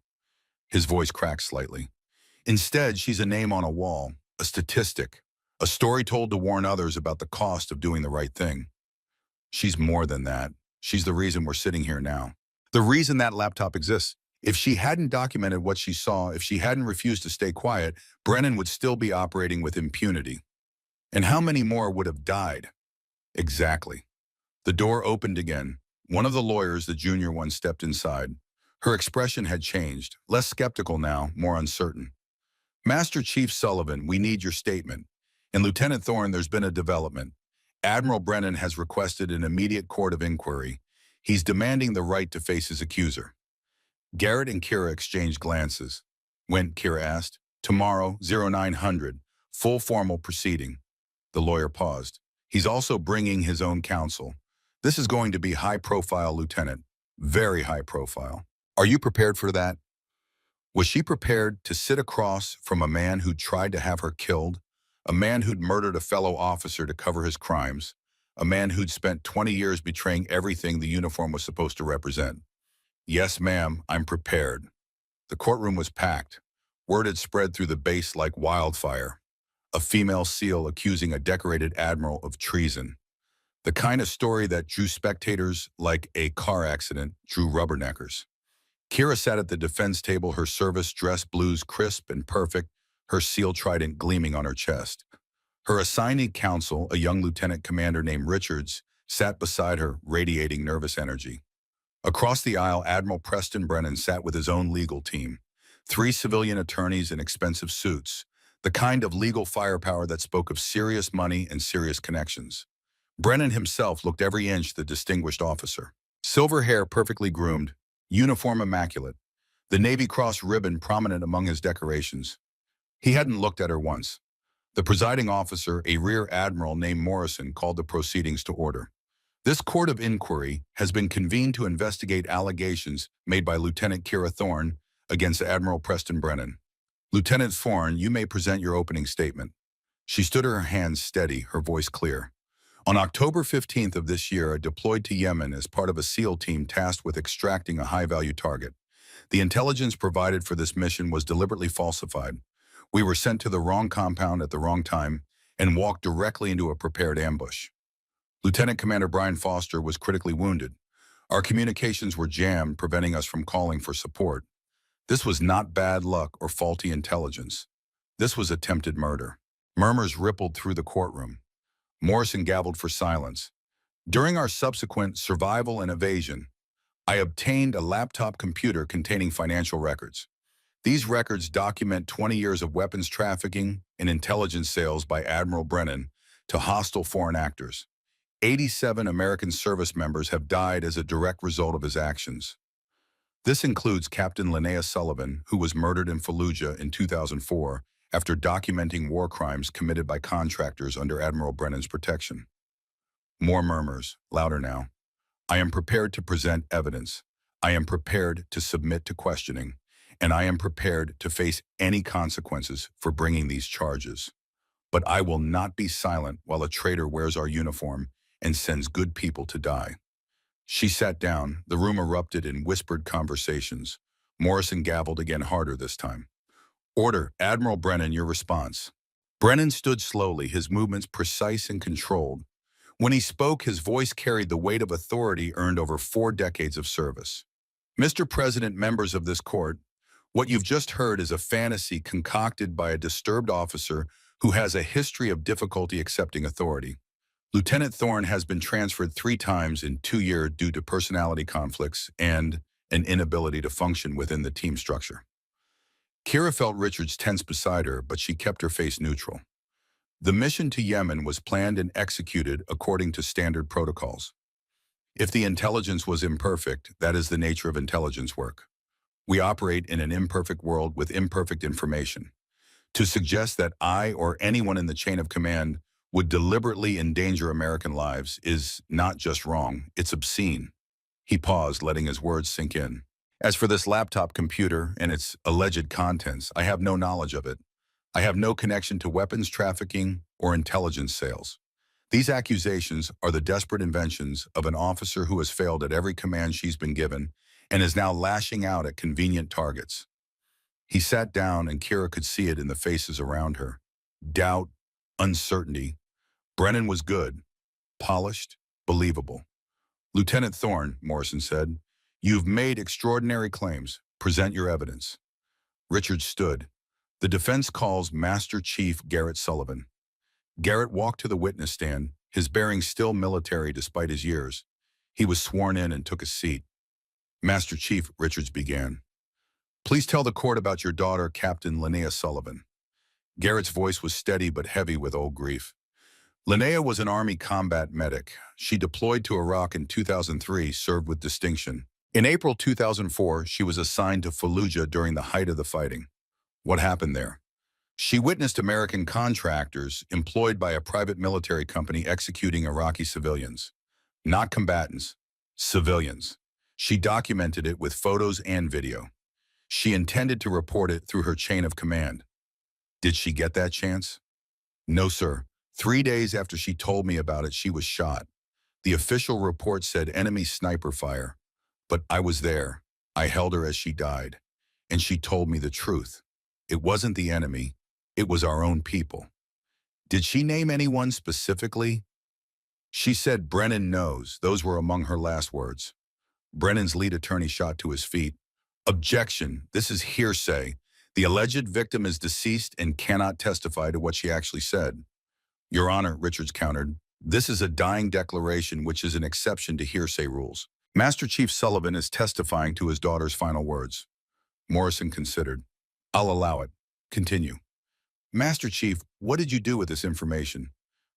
His voice cracked slightly. Instead, she's a name on a wall, a statistic, a story told to warn others about the cost of doing the right thing. She's more than that. She's the reason we're sitting here now. The reason that laptop exists. If she hadn't documented what she saw, if she hadn't refused to stay quiet, Brennan would still be operating with impunity. And how many more would have died? Exactly. The door opened again. One of the lawyers, the junior one, stepped inside. Her expression had changed, less skeptical now, more uncertain. Master Chief Sullivan, we need your statement. And Lieutenant Thorne, there's been a development. Admiral Brennan has requested an immediate court of inquiry. He's demanding the right to face his accuser. Garrett and Kira exchanged glances. When, Kira asked. Tomorrow, 0900, full formal proceeding. The lawyer paused. He's also bringing his own counsel. This is going to be high profile, Lieutenant. Very high profile. Are you prepared for that? Was she prepared to sit across from a man who'd tried to have her killed, a man who'd murdered a fellow officer to cover his crimes, a man who'd spent 20 years betraying everything the uniform was supposed to represent? Yes, ma'am, I'm prepared. The courtroom was packed. Word had spread through the base like wildfire. A female SEAL accusing a decorated admiral of treason. The kind of story that drew spectators like a car accident drew rubberneckers. Kira sat at the defense table, her service dress blues crisp and perfect, her SEAL trident gleaming on her chest. Her assignee counsel, a young lieutenant commander named Richards, sat beside her, radiating nervous energy. Across the aisle, Admiral Preston Brennan sat with his own legal team. 3 civilian attorneys in expensive suits, the kind of legal firepower that spoke of serious money and serious connections. Brennan himself looked every inch the distinguished officer. Silver hair perfectly groomed, uniform immaculate, the Navy Cross ribbon prominent among his decorations. He hadn't looked at her once. The presiding officer, a rear admiral named Morrison, called the proceedings to order. This court of inquiry has been convened to investigate allegations made by Lieutenant Kira Thorne against Admiral Preston Brennan. Lieutenant Thorne, you may present your opening statement. She stood her hands steady, her voice clear. On October 15th of this year, I deployed to Yemen as part of a SEAL team tasked with extracting a high-value target. The intelligence provided for this mission was deliberately falsified. We were sent to the wrong compound at the wrong time and walked directly into a prepared ambush. Lieutenant Commander Brian Foster was critically wounded. Our communications were jammed, preventing us from calling for support. This was not bad luck or faulty intelligence. This was attempted murder. Murmurs rippled through the courtroom. Morrison gavelled for silence. During our subsequent survival and evasion, I obtained a laptop computer containing financial records. These records document 20 years of weapons trafficking and intelligence sales by Admiral Brennan to hostile foreign actors. 87 American service members have died as a direct result of his actions. This includes Captain Linnea Sullivan, who was murdered in Fallujah in 2004 after documenting war crimes committed by contractors under Admiral Brennan's protection. More murmurs, louder now. I am prepared to present evidence. I am prepared to submit to questioning. And I am prepared to face any consequences for bringing these charges. But I will not be silent while a traitor wears our uniform and sends good people to die. She sat down. The room erupted in whispered conversations. Morrison gavelled again, harder this time. Order, Admiral Brennan, your response. Brennan stood slowly, his movements precise and controlled. When he spoke, his voice carried the weight of authority earned over 4 decades of service. Mr. President, members of this court, what you've just heard is a fantasy concocted by a disturbed officer who has a history of difficulty accepting authority. Lieutenant Thorne has been transferred 3 times in 2 years due to personality conflicts and an inability to function within the team structure. Kira felt Richards tense beside her, but she kept her face neutral. The mission to Yemen was planned and executed according to standard protocols. If the intelligence was imperfect, that is the nature of intelligence work. We operate in an imperfect world with imperfect information. To suggest that I or anyone in the chain of command would deliberately endanger American lives is not just wrong, it's obscene. He paused, letting his words sink in. As for this laptop computer and its alleged contents, I have no knowledge of it. I have no connection to weapons trafficking or intelligence sales. These accusations are the desperate inventions of an officer who has failed at every command she's been given and is now lashing out at convenient targets. He sat down, and Kira could see it in the faces around her. Doubt, uncertainty. Brennan was good, polished, believable. Lieutenant Thorne, Morrison said, you've made extraordinary claims. Present your evidence. Richard stood. The defense calls Master Chief Garrett Sullivan. Garrett walked to the witness stand, his bearing still military despite his years. He was sworn in and took a seat. Master Chief, Richards began. Please tell the court about your daughter, Captain Linnea Sullivan. Garrett's voice was steady but heavy with old grief. Linnea was an Army combat medic. She deployed to Iraq in 2003, served with distinction. In April 2004, she was assigned to Fallujah during the height of the fighting. What happened there? She witnessed American contractors employed by a private military company executing Iraqi civilians. Not combatants, civilians. She documented it with photos and video. She intended to report it through her chain of command. Did she get that chance? No, sir. 3 days after she told me about it, she was shot. The official report said enemy sniper fire. But I was there. I held her as she died. And she told me the truth. It wasn't the enemy. It was our own people. Did she name anyone specifically? She said Brennan knows. Those were among her last words. Brennan's lead attorney shot to his feet. Objection. This is hearsay. The alleged victim is deceased and cannot testify to what she actually said. Your Honor, Richards countered, this is a dying declaration which is an exception to hearsay rules. Master Chief Sullivan is testifying to his daughter's final words. Morrison considered. I'll allow it. Continue. Master Chief, what did you do with this information?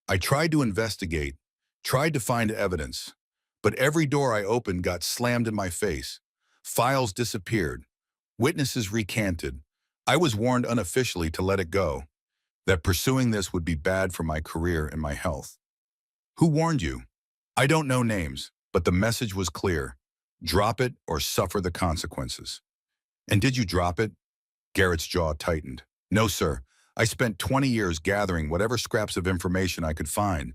I tried to investigate, tried to find evidence, but every door I opened got slammed in my face. Files disappeared. Witnesses recanted. I was warned unofficially to let it go, that pursuing this would be bad for my career and my health. Who warned you? I don't know names, but the message was clear. Drop it or suffer the consequences. And did you drop it? Garrett's jaw tightened. No, sir. I spent 20 years gathering whatever scraps of information I could find,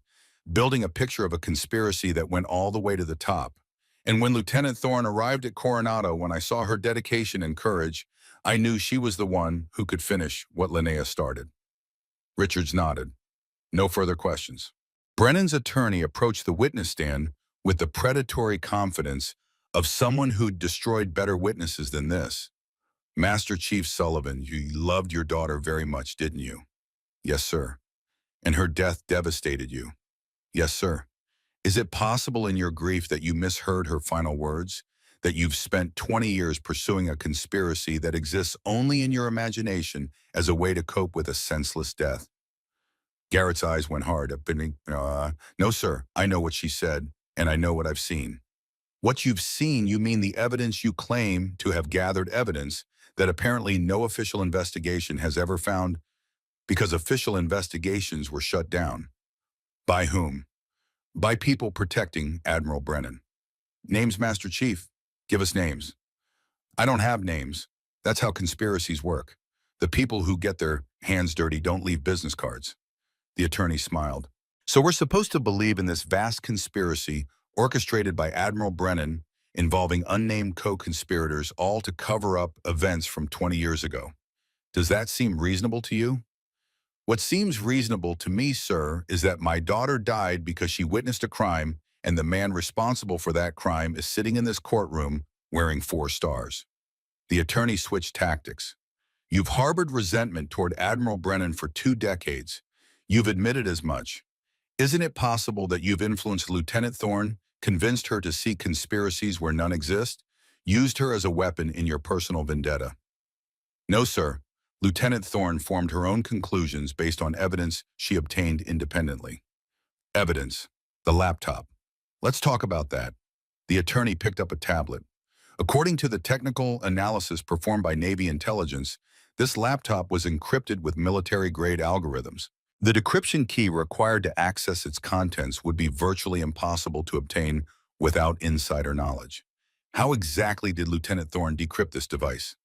building a picture of a conspiracy that went all the way to the top. And when Lieutenant Thorne arrived at Coronado, when I saw her dedication and courage, I knew she was the one who could finish what Linnea started. Richards nodded. No further questions. Brennan's attorney approached the witness stand with the predatory confidence of someone who'd destroyed better witnesses than this. Master Chief Sullivan, you loved your daughter very much, didn't you? Yes, sir. And her death devastated you? Yes, sir. Is it possible in your grief that you misheard her final words? That you've spent 20 years pursuing a conspiracy that exists only in your imagination as a way to cope with a senseless death? Garrett's eyes went hard. No, sir. I know what she said, and I know what I've seen. What you've seen, you mean the evidence you claim to have gathered evidence that apparently no official investigation has ever found because official investigations were shut down. By whom? By people protecting Admiral Brennan. Names, Master Chief. Give us names. I don't have names. That's how conspiracies work. The people who get their hands dirty don't leave business cards. The attorney smiled. So we're supposed to believe in this vast conspiracy orchestrated by Admiral Brennan involving unnamed co-conspirators, all to cover up events from 20 years ago. Does that seem reasonable to you? What seems reasonable to me, sir, is that my daughter died because she witnessed a crime and the man responsible for that crime is sitting in this courtroom wearing 4 stars. The attorney switched tactics. You've harbored resentment toward Admiral Brennan for 2 decades. You've admitted as much. Isn't it possible that you've influenced Lieutenant Thorne, convinced her to seek conspiracies where none exist, used her as a weapon in your personal vendetta? No, sir. Lieutenant Thorne formed her own conclusions based on evidence she obtained independently. Evidence. The laptop. Let's talk about that. The attorney picked up a tablet. According to the technical analysis performed by Navy intelligence, this laptop was encrypted with military-grade algorithms. The decryption key required to access its contents would be virtually impossible to obtain without insider knowledge. How exactly did Lieutenant Thorne decrypt this device?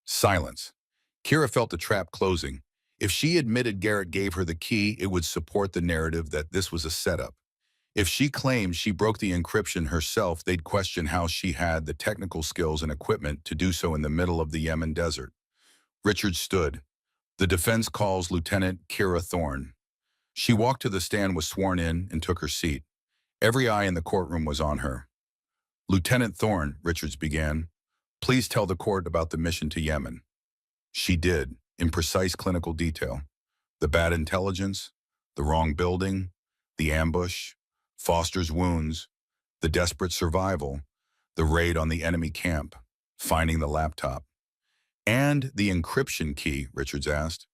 Silence. Kira felt the trap closing. If she admitted Garrett gave her the key, it would support the narrative that this was a setup. If she claimed she broke the encryption herself, they'd question how she had the technical skills and equipment to do so in the middle of the Yemen desert. Richard stood. The defense calls Lieutenant Kira Thorne. She walked to the stand, was sworn in, and took her seat. Every eye in the courtroom was on her. Lieutenant Thorne, Richards began, please tell the court about the mission to Yemen. She did, in precise clinical detail. The bad intelligence, the wrong building, the ambush, Foster's wounds, the desperate survival, the raid on the enemy camp, finding the laptop. And the encryption key, Richards asked.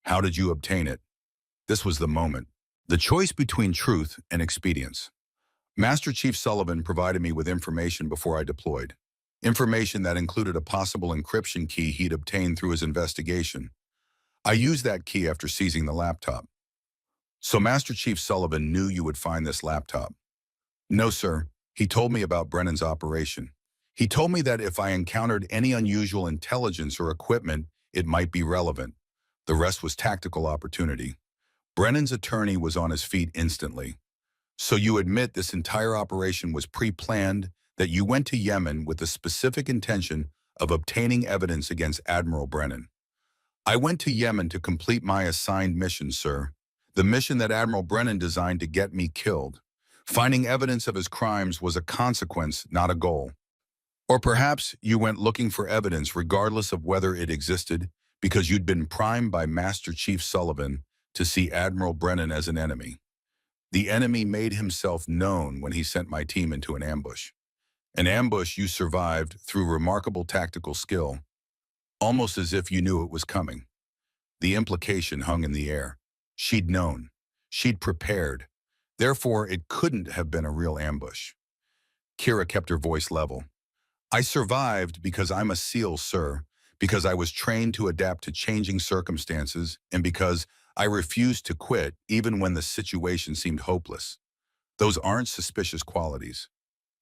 How did you obtain it? This was the moment. The choice between truth and expedience. Master Chief Sullivan provided me with information before I deployed. Information that included a possible encryption key he'd obtained through his investigation. I used that key after seizing the laptop. So Master Chief Sullivan knew you would find this laptop. No, sir. He told me about Brennan's operation. He told me that if I encountered any unusual intelligence or equipment, it might be relevant. The rest was tactical opportunity. Brennan's attorney was on his feet instantly. So you admit this entire operation was pre-planned, that you went to Yemen with the specific intention of obtaining evidence against Admiral Brennan. I went to Yemen to complete my assigned mission, sir. The mission that Admiral Brennan designed to get me killed. Finding evidence of his crimes was a consequence, not a goal. Or perhaps you went looking for evidence regardless of whether it existed because you'd been primed by Master Chief Sullivan to see Admiral Brennan as an enemy. The enemy made himself known when he sent my team into an ambush. An ambush you survived through remarkable tactical skill, almost as if you knew it was coming. The implication hung in the air. She'd known. She'd prepared. Therefore, it couldn't have been a real ambush. Kira kept her voice level. I survived because I'm a SEAL, sir, because I was trained to adapt to changing circumstances, and because I refused to quit even when the situation seemed hopeless. Those aren't suspicious qualities.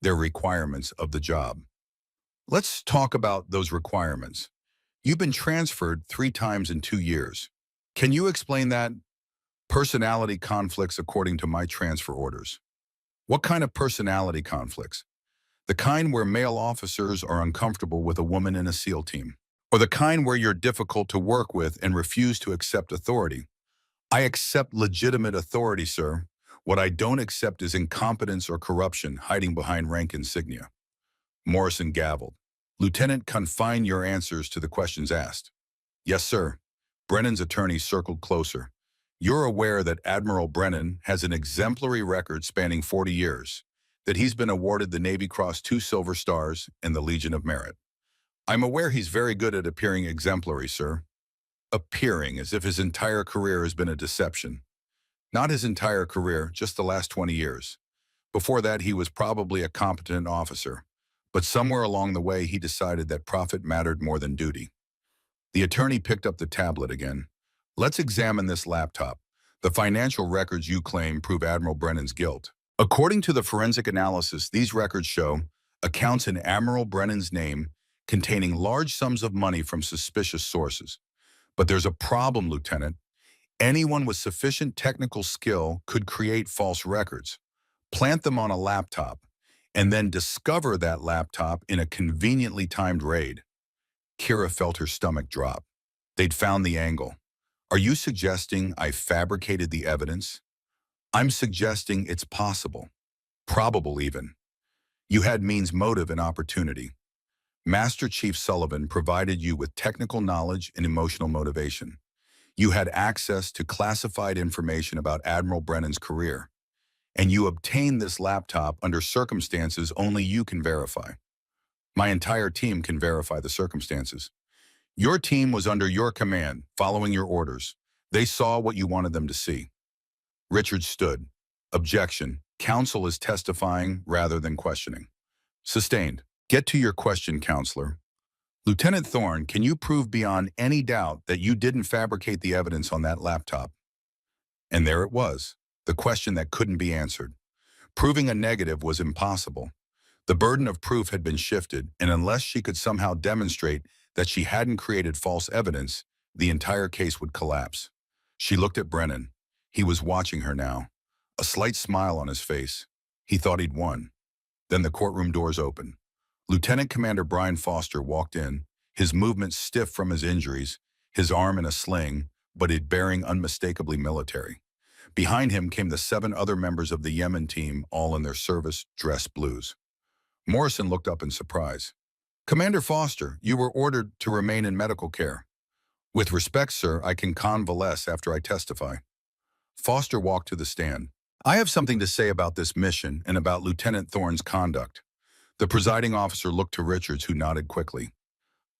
They're requirements of the job. Let's talk about those requirements. You've been transferred 3 times in 2 years. Can you explain that? Personality conflicts according to my transfer orders. What kind of personality conflicts? The kind where male officers are uncomfortable with a woman in a SEAL team. Or the kind where you're difficult to work with and refuse to accept authority. I accept legitimate authority, sir. What I don't accept is incompetence or corruption hiding behind rank insignia. Morrison gavelled. Lieutenant, confine your answers to the questions asked. Yes, sir. Brennan's attorney circled closer. You're aware that Admiral Brennan has an exemplary record spanning 40 years, that he's been awarded the Navy Cross 2 Silver Stars and the Legion of Merit. I'm aware he's very good at appearing exemplary, sir. Appearing as if his entire career has been a deception. Not his entire career, just the last 20 years. Before that, he was probably a competent officer. But somewhere along the way, he decided that profit mattered more than duty. The attorney picked up the tablet again. Let's examine this laptop. The financial records you claim prove Admiral Brennan's guilt. According to the forensic analysis, these records show accounts in Admiral Brennan's name containing large sums of money from suspicious sources. But there's a problem, Lieutenant. Anyone with sufficient technical skill could create false records, plant them on a laptop, and then discover that laptop in a conveniently timed raid. Kira felt her stomach drop. They'd found the angle. Are you suggesting I fabricated the evidence? I'm suggesting it's possible, probable even. You had means, motive, and opportunity. Master Chief Sullivan provided you with technical knowledge and emotional motivation. You had access to classified information about Admiral Brennan's career, and you obtained this laptop under circumstances only you can verify. My entire team can verify the circumstances. Your team was under your command, following your orders. They saw what you wanted them to see. Richard stood. Objection. Counsel is testifying rather than questioning. Sustained. Get to your question, counselor. Lieutenant Thorne, can you prove beyond any doubt that you didn't fabricate the evidence on that laptop? And there it was, the question that couldn't be answered. Proving a negative was impossible. The burden of proof had been shifted, and unless she could somehow demonstrate that she hadn't created false evidence, the entire case would collapse. She looked at Brennan. He was watching her now, a slight smile on his face. He thought he'd won. Then the courtroom doors opened. Lieutenant Commander Brian Foster walked in, his movements stiff from his injuries, his arm in a sling, but it bearing unmistakably military. Behind him came the 7 other members of the Yemen team, all in their service dress blues. Morrison looked up in surprise. Commander Foster, you were ordered to remain in medical care. With respect, sir, I can convalesce after I testify. Foster walked to the stand. I have something to say about this mission and about Lieutenant Thorne's conduct. The presiding officer looked to Richards, who nodded quickly.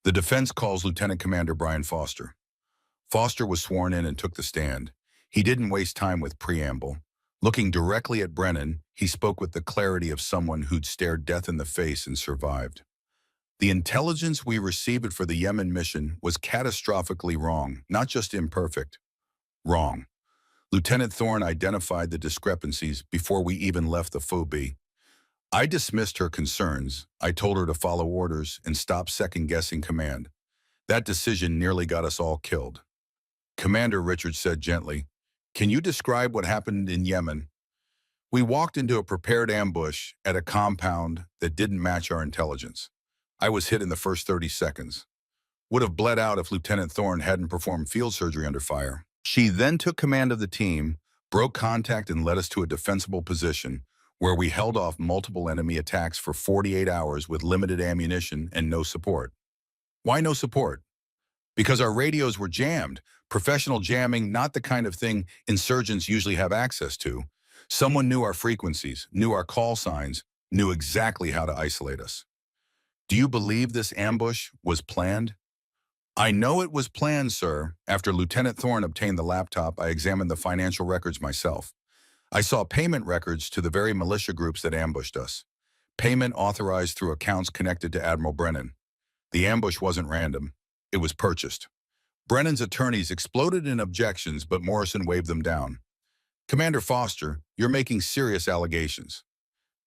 The defense calls Lieutenant Commander Brian Foster. Foster was sworn in and took the stand. He didn't waste time with preamble. Looking directly at Brennan, he spoke with the clarity of someone who'd stared death in the face and survived. The intelligence we received for the Yemen mission was catastrophically wrong, not just imperfect. Wrong. Lieutenant Thorne identified the discrepancies before we even left the phobie. I dismissed her concerns. I told her to follow orders and stop second-guessing command. That decision nearly got us all killed. Commander Richards said gently, "Can you describe what happened in Yemen?" We walked into a prepared ambush at a compound that didn't match our intelligence. I was hit in the first 30 seconds. Would have bled out if Lieutenant Thorne hadn't performed field surgery under fire. She then took command of the team, broke contact and led us to a defensible position where we held off multiple enemy attacks for 48 hours with limited ammunition and no support. Why no support? Because our radios were jammed. Professional jamming, not the kind of thing insurgents usually have access to. Someone knew our frequencies, knew our call signs, knew exactly how to isolate us. Do you believe this ambush was planned? I know it was planned, sir. After Lieutenant Thorne obtained the laptop, I examined the financial records myself. I saw payment records to the very militia groups that ambushed us. Payment authorized through accounts connected to Admiral Brennan. The ambush wasn't random. It was purchased. Brennan's attorneys exploded in objections, but Morrison waved them down. Commander Foster, you're making serious allegations.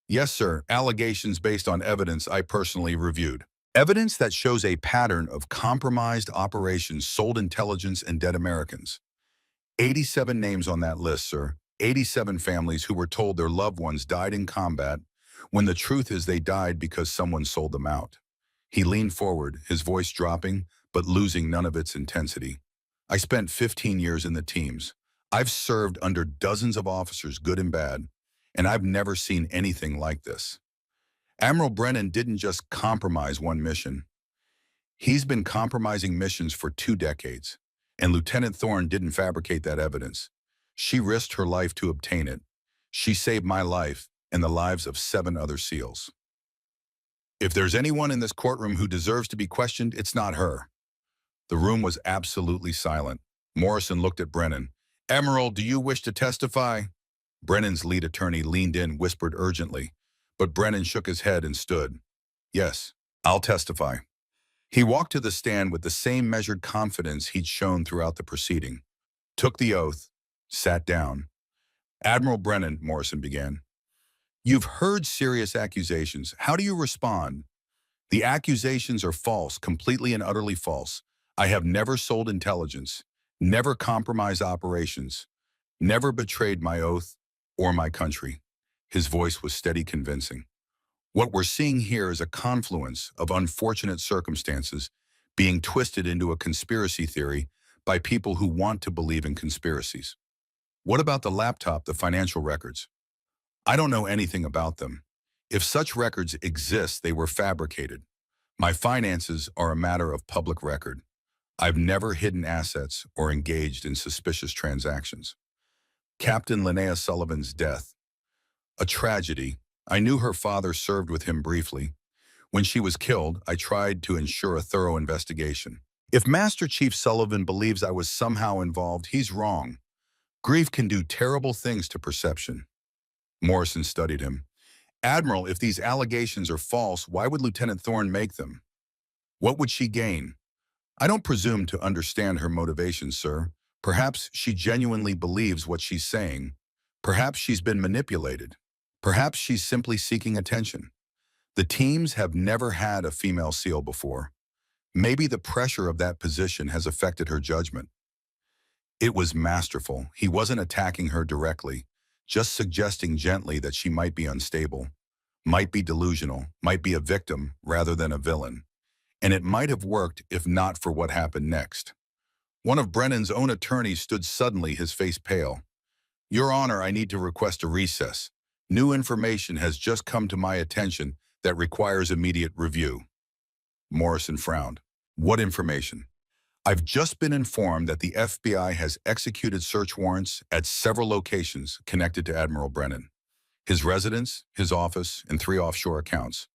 Yes, sir, allegations based on evidence I personally reviewed. Evidence that shows a pattern of compromised operations sold intelligence and dead Americans. 87 names on that list, sir. 87 families who were told their loved ones died in combat, when the truth is they died because someone sold them out. He leaned forward, his voice dropping, but losing none of its intensity. I spent 15 years in the teams. I've served under dozens of officers, good and bad, and I've never seen anything like this. Admiral Brennan didn't just compromise one mission. He's been compromising missions for 2 decades, and Lieutenant Thorne didn't fabricate that evidence. She risked her life to obtain it. She saved my life and the lives of 7 other SEALs. If there's anyone in this courtroom who deserves to be questioned, it's not her. The room was absolutely silent. Morrison looked at Brennan. Admiral, do you wish to testify? Brennan's lead attorney leaned in, whispered urgently, but Brennan shook his head and stood. Yes, I'll testify. He walked to the stand with the same measured confidence he'd shown throughout the proceeding, took the oath, sat down. Admiral Brennan, Morrison began, you've heard serious accusations. How do you respond? The accusations are false, completely and utterly false. I have never sold intelligence, never compromised operations, never betrayed my oath or my country. His voice was steady, convincing. What we're seeing here is a confluence of unfortunate circumstances being twisted into a conspiracy theory by people who want to believe in conspiracies. What about the laptop, the financial records? I don't know anything about them. If such records exist, they were fabricated. My finances are a matter of public record. I've never hidden assets or engaged in suspicious transactions. Captain Linnea Sullivan's death. A tragedy. I knew her father served with him briefly. When she was killed, I tried to ensure a thorough investigation. If Master Chief Sullivan believes I was somehow involved, he's wrong. Grief can do terrible things to perception. Morrison studied him. Admiral, if these allegations are false, why would Lieutenant Thorne make them? What would she gain? I don't presume to understand her motivations, sir. Perhaps she genuinely believes what she's saying. Perhaps she's been manipulated. Perhaps she's simply seeking attention. The teams have never had a female SEAL before. Maybe the pressure of that position has affected her judgment. It was masterful. He wasn't attacking her directly, just suggesting gently that she might be unstable, might be delusional, might be a victim rather than a villain. And it might have worked if not for what happened next. One of Brennan's own attorneys stood suddenly, his face pale. Your Honor, I need to request a recess. New information has just come to my attention that requires immediate review. Morrison frowned. What information? I've just been informed that the FBI has executed search warrants at several locations connected to Admiral Brennan. His residence, his office, and 3 offshore accounts.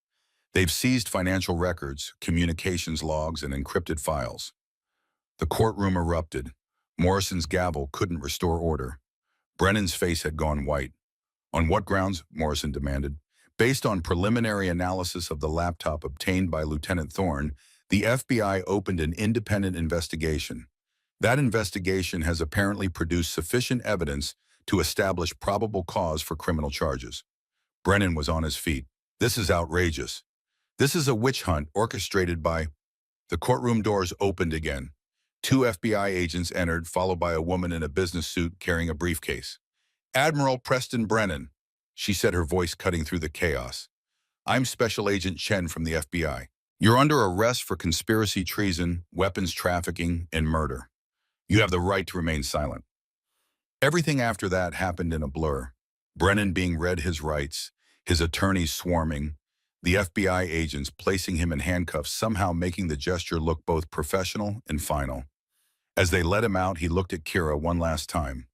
They've seized financial records, communications logs, and encrypted files. The courtroom erupted. Morrison's gavel couldn't restore order. Brennan's face had gone white. On what grounds? Morrison demanded. Based on preliminary analysis of the laptop obtained by Lieutenant Thorne, the FBI opened an independent investigation. That investigation has apparently produced sufficient evidence to establish probable cause for criminal charges. Brennan was on his feet. This is outrageous. This is a witch hunt orchestrated by... The courtroom doors opened again. Two FBI agents entered, followed by a woman in a business suit carrying a briefcase. Admiral Preston Brennan, she said, her voice cutting through the chaos. I'm Special Agent Chen from the FBI. You're under arrest for conspiracy, treason, weapons trafficking, and murder. You have the right to remain silent. Everything after that happened in a blur. Brennan being read his rights, his attorneys swarming, the FBI agents placing him in handcuffs, somehow making the gesture look both professional and final. As they let him out, he looked at Kira one last time.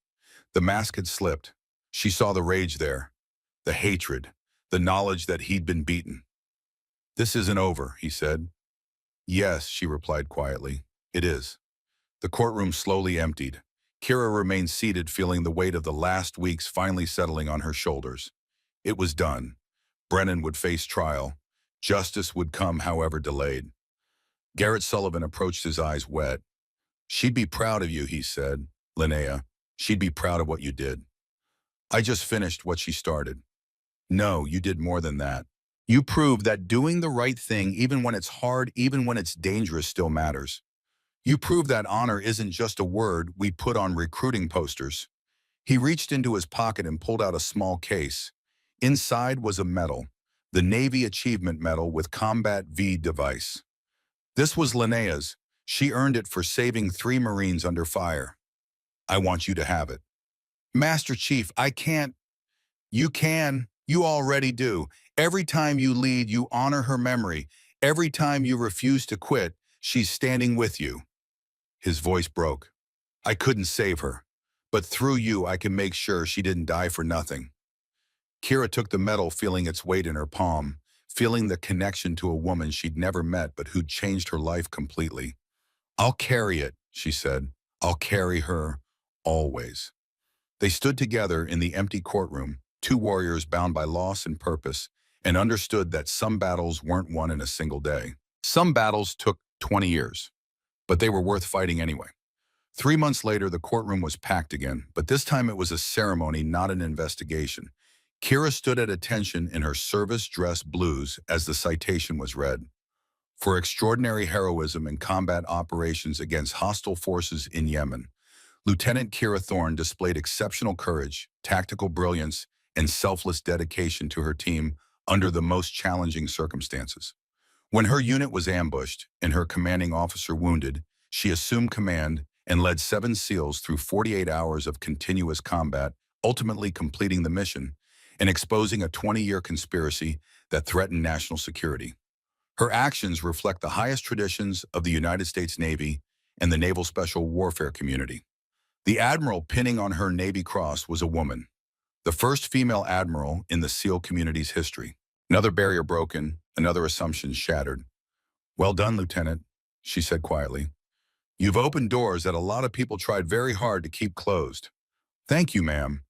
The mask had slipped. She saw the rage there, the hatred, the knowledge that he'd been beaten. This isn't over, he said. Yes, she replied quietly. It is. The courtroom slowly emptied. Kira remained seated, feeling the weight of the last weeks finally settling on her shoulders. It was done. Brennan would face trial. Justice would come, however delayed. Garrett Sullivan approached, his eyes wet. She'd be proud of you, he said. Linnea, she'd be proud of what you did. I just finished what she started. No, you did more than that. You proved that doing the right thing, even when it's hard, even when it's dangerous, still matters. You proved that honor isn't just a word we put on recruiting posters. He reached into his pocket and pulled out a small case. Inside was a medal, the Navy Achievement Medal with Combat V device. This was Linnea's. She earned it for saving 3 Marines under fire. I want you to have it. Master Chief, I can't. You can. You already do. Every time you lead, you honor her memory. Every time you refuse to quit, she's standing with you. His voice broke. I couldn't save her, but through you, I can make sure she didn't die for nothing. Kira took the medal, feeling its weight in her palm, feeling the connection to a woman she'd never met but who'd changed her life completely. I'll carry it, she said. I'll carry her, always. They stood together in the empty courtroom, 2 warriors bound by loss and purpose, and understood that some battles weren't won in a single day. Some battles took 20 years, but they were worth fighting anyway. 3 months later, the courtroom was packed again, but this time it was a ceremony, not an investigation. Kira stood at attention in her service dress blues as the citation was read. For extraordinary heroism in combat operations against hostile forces in Yemen, Lieutenant Kira Thorne displayed exceptional courage, tactical brilliance, and selfless dedication to her team under the most challenging circumstances. When her unit was ambushed and her commanding officer wounded, she assumed command and led 7 SEALs through 48 hours of continuous combat, ultimately completing the mission and exposing a 20-year conspiracy that threatened national security. Her actions reflect the highest traditions of the United States Navy and the Naval Special Warfare community. The admiral pinning on her Navy Cross was a woman, the first female admiral in the SEAL community's history. Another barrier broken, another assumption shattered. Well done, Lieutenant, she said quietly. You've opened doors that a lot of people tried very hard to keep closed. Thank you, ma'am.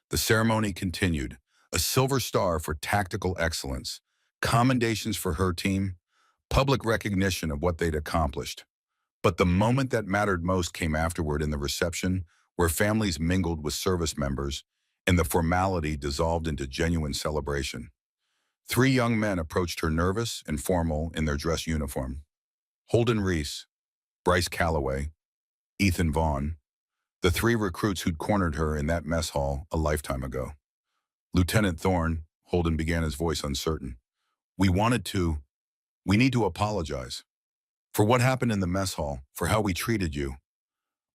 The ceremony continued. A silver star for tactical excellence, commendations for her team, public recognition of what they'd accomplished. But the moment that mattered most came afterward in the reception, where families mingled with service members and the formality dissolved into genuine celebration. 3 young men approached her, nervous and formal in their dress uniform. Holden Reese, Bryce Calloway, Ethan Vaughn, the 3 recruits who'd cornered her in that mess hall a lifetime ago. Lieutenant Thorne, Holden began, his voice uncertain. We need to apologize. For what happened in the mess hall, for how we treated you.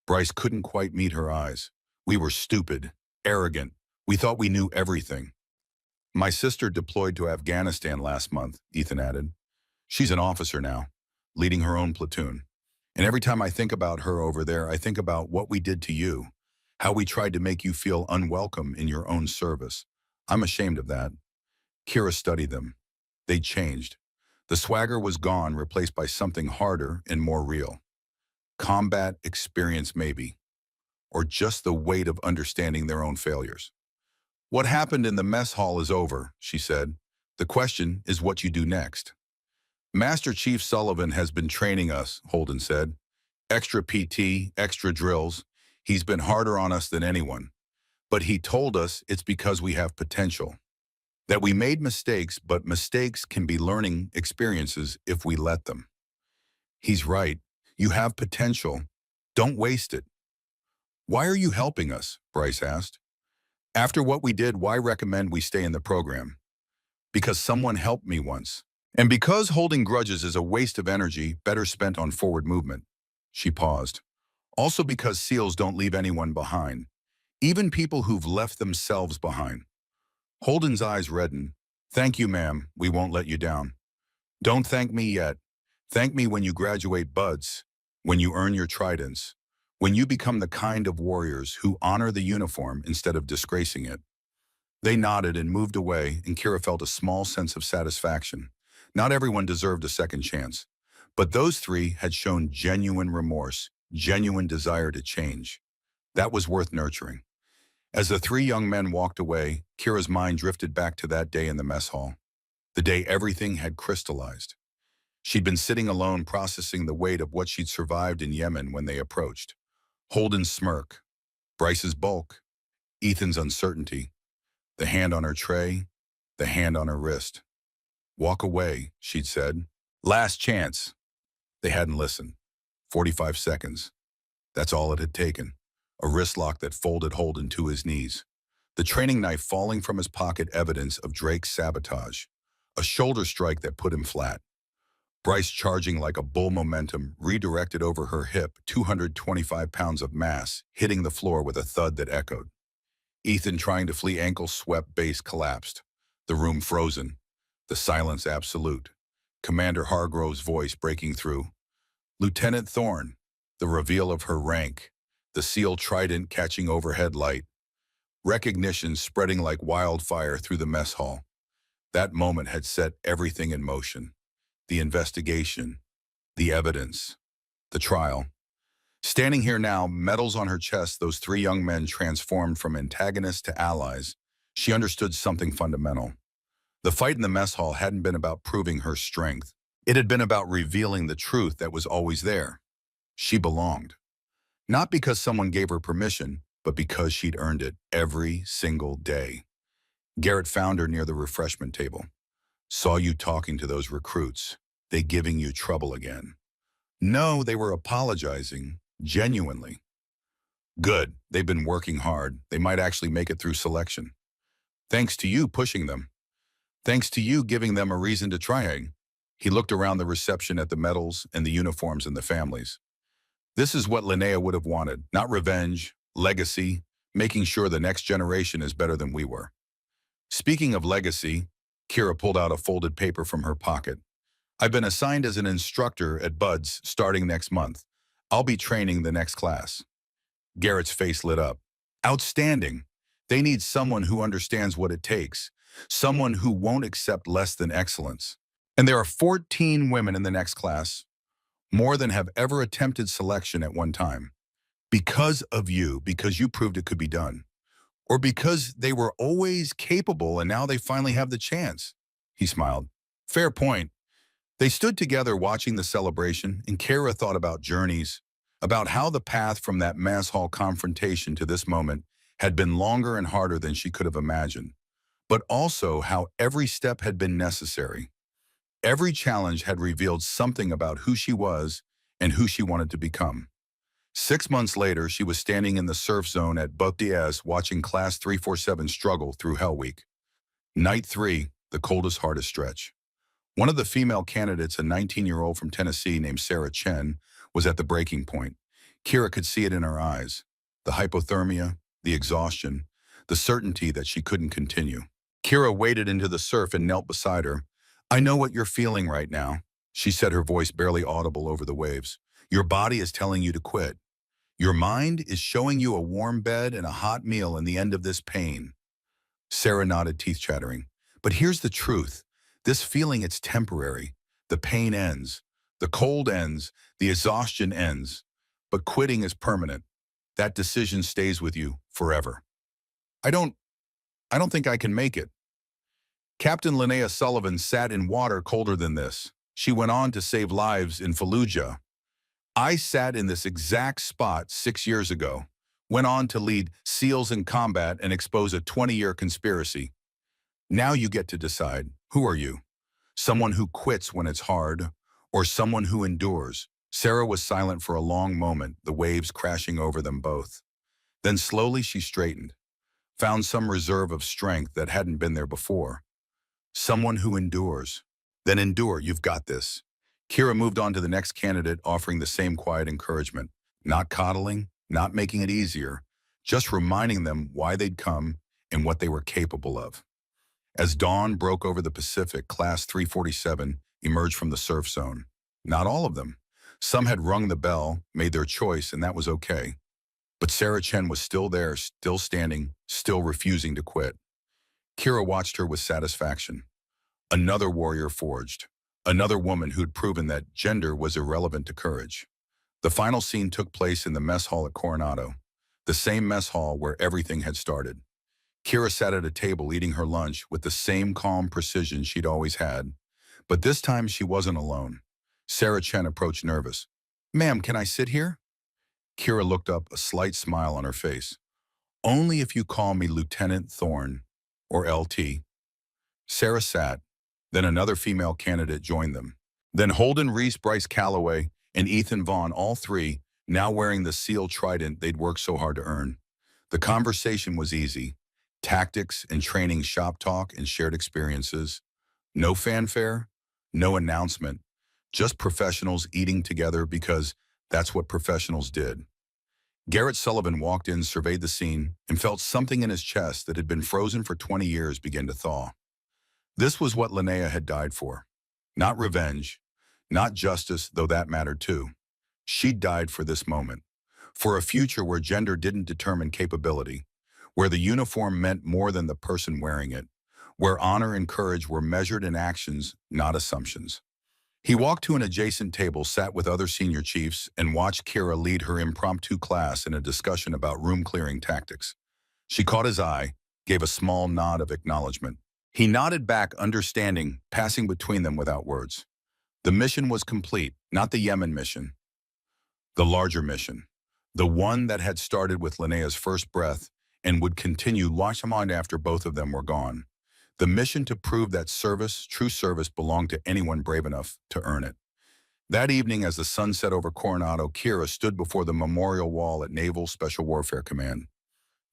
Bryce couldn't quite meet her eyes. We were stupid, arrogant. We thought we knew everything. My sister deployed to Afghanistan last month, Ethan added. She's an officer now, leading her own platoon. And every time I think about her over there, I think about what we did to you, how we tried to make you feel unwelcome in your own service. I'm ashamed of that. Kira studied them. They'd changed. The swagger was gone, replaced by something harder and more real. Combat experience, maybe. or just the weight of understanding their own failures. What happened in the mess hall is over, she said. The question is what you do next. Master Chief Sullivan has been training us, Holden said. Extra PT, extra drills. He's been harder on us than anyone. But he told us it's because we have potential. That we made mistakes, but mistakes can be learning experiences if we let them. He's right. You have potential. Don't waste it. Why are you helping us? Bryce asked. After what we did, why recommend we stay in the program? Because someone helped me once. And because holding grudges is a waste of energy better spent on forward movement. She paused. Also because SEALs don't leave anyone behind. Even people who've left themselves behind. Holden's eyes reddened. Thank you, ma'am. We won't let you down. Don't thank me yet. Thank me when you graduate buds, when you earn your tridents, when you become the kind of warriors who honor the uniform instead of disgracing it. They nodded and moved away, and Kira felt a small sense of satisfaction. Not everyone deserved a second chance, but those three had shown genuine remorse, genuine desire to change. That was worth nurturing. As the three young men walked away, Kira's mind drifted back to that day in the mess hall, the day everything had crystallized. She'd been sitting alone processing the weight of what she'd survived in Yemen when they approached. Holden's smirk, Bryce's bulk, Ethan's uncertainty, the hand on her tray, the hand on her wrist. Walk away, she'd said. Last chance. They hadn't listened. 45 seconds. That's all it had taken. A wrist lock that folded Holden to his knees. The training knife falling from his pocket, evidence of Drake's sabotage. A shoulder strike that put him flat. Bryce charging like a bull, momentum redirected over her hip, 225 pounds of mass, hitting the floor with a thud that echoed. Ethan trying to flee, ankle-swept base collapsed. The room frozen. The silence absolute. Commander Hargrove's voice breaking through. Lieutenant Thorne, the reveal of her rank, the SEAL trident catching overhead light. Recognition spreading like wildfire through the mess hall. That moment had set everything in motion. The investigation, the evidence, the trial. Standing here now, medals on her chest, those three young men transformed from antagonists to allies, she understood something fundamental. The fight in the mess hall hadn't been about proving her strength. It had been about revealing the truth that was always there. She belonged. Not because someone gave her permission, but because she'd earned it every single day. Garrett found her near the refreshment table. Saw you talking to those recruits. They giving you trouble again. No, they were apologizing, genuinely. Good, they've been working hard. They might actually make it through selection. Thanks to you pushing them. Thanks to you giving them a reason to try. He looked around the reception at the medals and the uniforms and the families. This is what Linnea would have wanted, not revenge, legacy, making sure the next generation is better than we were. Speaking of legacy, Kira pulled out a folded paper from her pocket. I've been assigned as an instructor at Buds starting next month. I'll be training the next class. Garrett's face lit up. Outstanding. They need someone who understands what it takes, someone who won't accept less than excellence. And there are 14 women in the next class, more than have ever attempted selection at one time. Because of you, because you proved it could be done. Or because they were always capable and now they finally have the chance. He smiled. Fair point. They stood together watching the celebration, and Kara thought about journeys, about how the path from that mess hall confrontation to this moment had been longer and harder than she could have imagined, but also how every step had been necessary. Every challenge had revealed something about who she was and who she wanted to become. 6 months later, she was standing in the surf zone at Buc Diaz watching Class 347 struggle through Hell Week. Night 3, the coldest, hardest stretch. One of the female candidates, a 19-year-old from Tennessee named Sarah Chen, was at the breaking point. Kira could see it in her eyes. The hypothermia, the exhaustion, the certainty that she couldn't continue. Kira waded into the surf and knelt beside her. I know what you're feeling right now, she said, her voice barely audible over the waves. Your body is telling you to quit. Your mind is showing you a warm bed and a hot meal in the end of this pain. Sarah nodded, teeth chattering. But here's the truth. This feeling, it's temporary. The pain ends. The cold ends. The exhaustion ends. But quitting is permanent. That decision stays with you forever. I don't, I don't think I can make it. Captain Linnea Sullivan sat in water colder than this. She went on to save lives in Fallujah. I sat in this exact spot 6 years ago, went on to lead SEALs in combat and expose a 20-year conspiracy. Now you get to decide, who are you? Someone who quits when it's hard, or someone who endures? Sarah was silent for a long moment, the waves crashing over them both. Then slowly she straightened, found some reserve of strength that hadn't been there before. Someone who endures. Then endure, you've got this. Kira moved on to the next candidate, offering the same quiet encouragement. Not coddling, not making it easier, just reminding them why they'd come and what they were capable of. As dawn broke over the Pacific, Class 347 emerged from the surf zone. Not all of them. Some had rung the bell, made their choice, and that was okay. But Sarah Chen was still there, still standing, still refusing to quit. Kira watched her with satisfaction. Another warrior forged. Another woman who'd proven that gender was irrelevant to courage. The final scene took place in the mess hall at Coronado, the same mess hall where everything had started. Kira sat at a table eating her lunch with the same calm precision she'd always had. But this time she wasn't alone. Sarah Chen approached nervous. "Ma'am, can I sit here?" Kira looked up, a slight smile on her face. "Only if you call me Lieutenant Thorne, or LT." Sarah sat. Then another female candidate joined them. Then Holden Reese, Bryce Calloway, and Ethan Vaughn, all three, now wearing the SEAL trident they'd worked so hard to earn. The conversation was easy. Tactics and training, shop talk and shared experiences. No fanfare, no announcement, just professionals eating together because that's what professionals did. Garrett Sullivan walked in, surveyed the scene, and felt something in his chest that had been frozen for 20 years begin to thaw. This was what Linnea had died for. Not revenge, not justice, though that mattered too. She died for this moment, for a future where gender didn't determine capability, where the uniform meant more than the person wearing it, where honor and courage were measured in actions, not assumptions. He walked to an adjacent table, sat with other senior chiefs, and watched Kira lead her impromptu class in a discussion about room-clearing tactics. She caught his eye, gave a small nod of acknowledgement. He nodded back, understanding, passing between them without words. The mission was complete, not the Yemen mission. The larger mission. The one that had started with Linnea's first breath and would continue long after both of them were gone. The mission to prove that service, true service, belonged to anyone brave enough to earn it. That evening, as the sun set over Coronado, Kira stood before the memorial wall at Naval Special Warfare Command.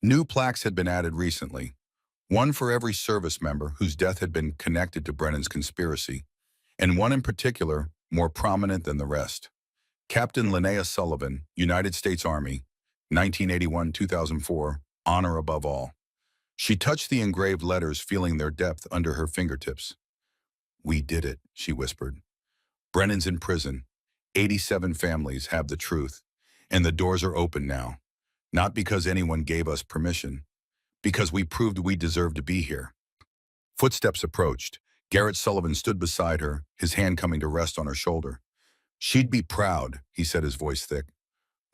New plaques had been added recently. One for every service member whose death had been connected to Brennan's conspiracy, and one in particular more prominent than the rest. Captain Linnea Sullivan, United States Army, 1981-2004, honor above all. She touched the engraved letters, feeling their depth under her fingertips. "We did it," she whispered. "Brennan's in prison. 87 families have the truth, and the doors are open now. Not because anyone gave us permission, because we proved we deserved to be here." Footsteps approached. Garrett Sullivan stood beside her, his hand coming to rest on her shoulder. "She'd be proud," he said, his voice thick.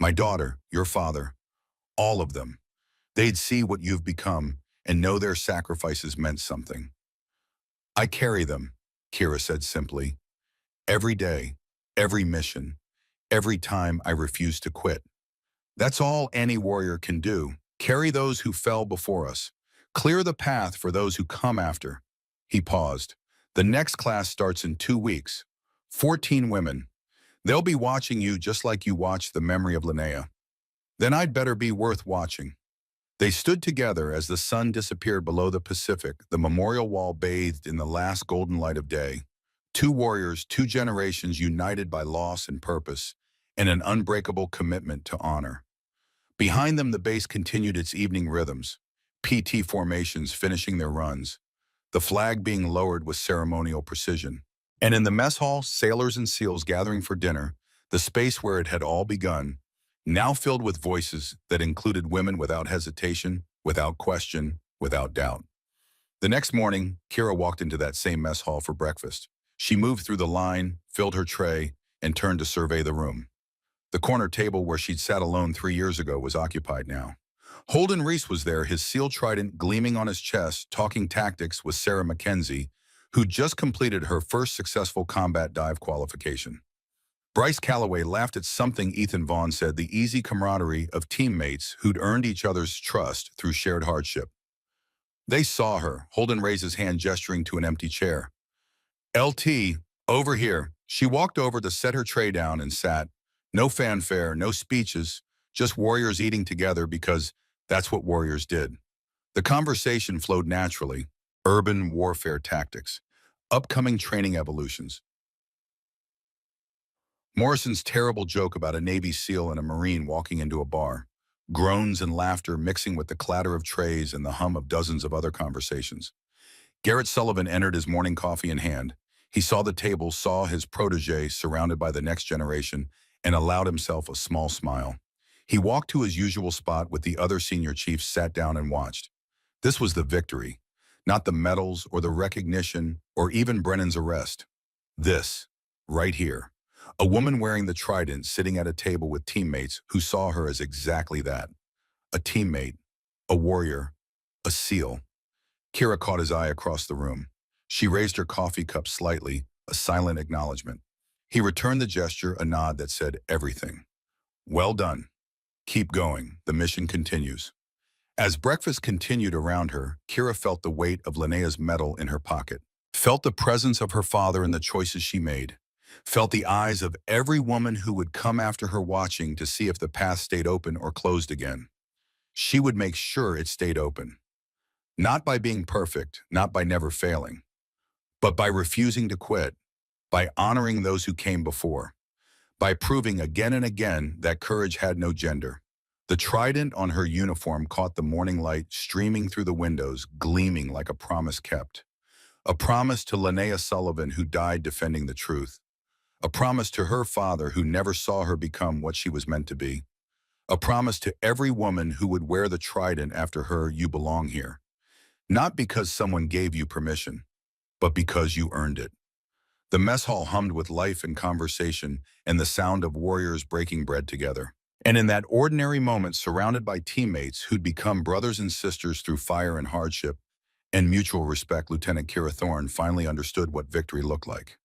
"My daughter, your father, all of them. They'd see what you've become and know their sacrifices meant something." "I carry them," Kira said simply. "Every day, every mission, every time I refuse to quit. That's all any warrior can do. Carry those who fell before us. Clear the path for those who come after." He paused. "The next class starts in 2 weeks. 14 women. They'll be watching you just like you watched the memory of Linnea. Then I'd better be worth watching." They stood together as the sun disappeared below the Pacific, the memorial wall bathed in the last golden light of day. Two warriors, two generations united by loss and purpose, and an unbreakable commitment to honor. Behind them, the base continued its evening rhythms, PT formations finishing their runs, the flag being lowered with ceremonial precision. And in the mess hall, sailors and SEALs gathering for dinner, the space where it had all begun, now filled with voices that included women without hesitation, without question, without doubt. The next morning, Kira walked into that same mess hall for breakfast. She moved through the line, filled her tray, and turned to survey the room. The corner table where she'd sat alone 3 years ago was occupied now. Holden Reese was there, his seal trident gleaming on his chest, talking tactics with Sarah Mackenzie, who'd just completed her first successful combat dive qualification. Bryce Calloway laughed at something Ethan Vaughn said, the easy camaraderie of teammates who'd earned each other's trust through shared hardship. They saw her. Holden raised his hand, gesturing to an empty chair. LT, over here. She walked over to set her tray down and sat. No fanfare, no speeches, just warriors eating together because that's what warriors did. The conversation flowed naturally. Urban warfare tactics, upcoming training evolutions. Morrison's terrible joke about a Navy SEAL and a Marine walking into a bar. Groans and laughter mixing with the clatter of trays and the hum of dozens of other conversations. Garrett Sullivan entered, his morning coffee in hand. He saw the table, saw his protege surrounded by the next generation, and allowed himself a small smile. He walked to his usual spot with the other senior chiefs, sat down and watched. This was the victory, not the medals or the recognition or even Brennan's arrest. This, right here. A woman wearing the trident sitting at a table with teammates who saw her as exactly that. A teammate, a warrior, a SEAL. Kira caught his eye across the room. She raised her coffee cup slightly, a silent acknowledgement. He returned the gesture, a nod that said everything. Well done. Keep going. The mission continues. As breakfast continued around her, Kira felt the weight of Linnea's medal in her pocket, felt the presence of her father in the choices she made, felt the eyes of every woman who would come after her, watching to see if the path stayed open or closed again. She would make sure it stayed open. Not by being perfect, not by never failing, but by refusing to quit, by honoring those who came before, by proving again and again that courage had no gender. The trident on her uniform caught the morning light streaming through the windows, gleaming like a promise kept. A promise to Linnea Sullivan, who died defending the truth. A promise to her father, who never saw her become what she was meant to be. A promise to every woman who would wear the trident after her, you belong here. Not because someone gave you permission, but because you earned it. The mess hall hummed with life and conversation and the sound of warriors breaking bread together. And in that ordinary moment, surrounded by teammates who'd become brothers and sisters through fire and hardship and mutual respect, Lieutenant Kira Thorne finally understood what victory looked like.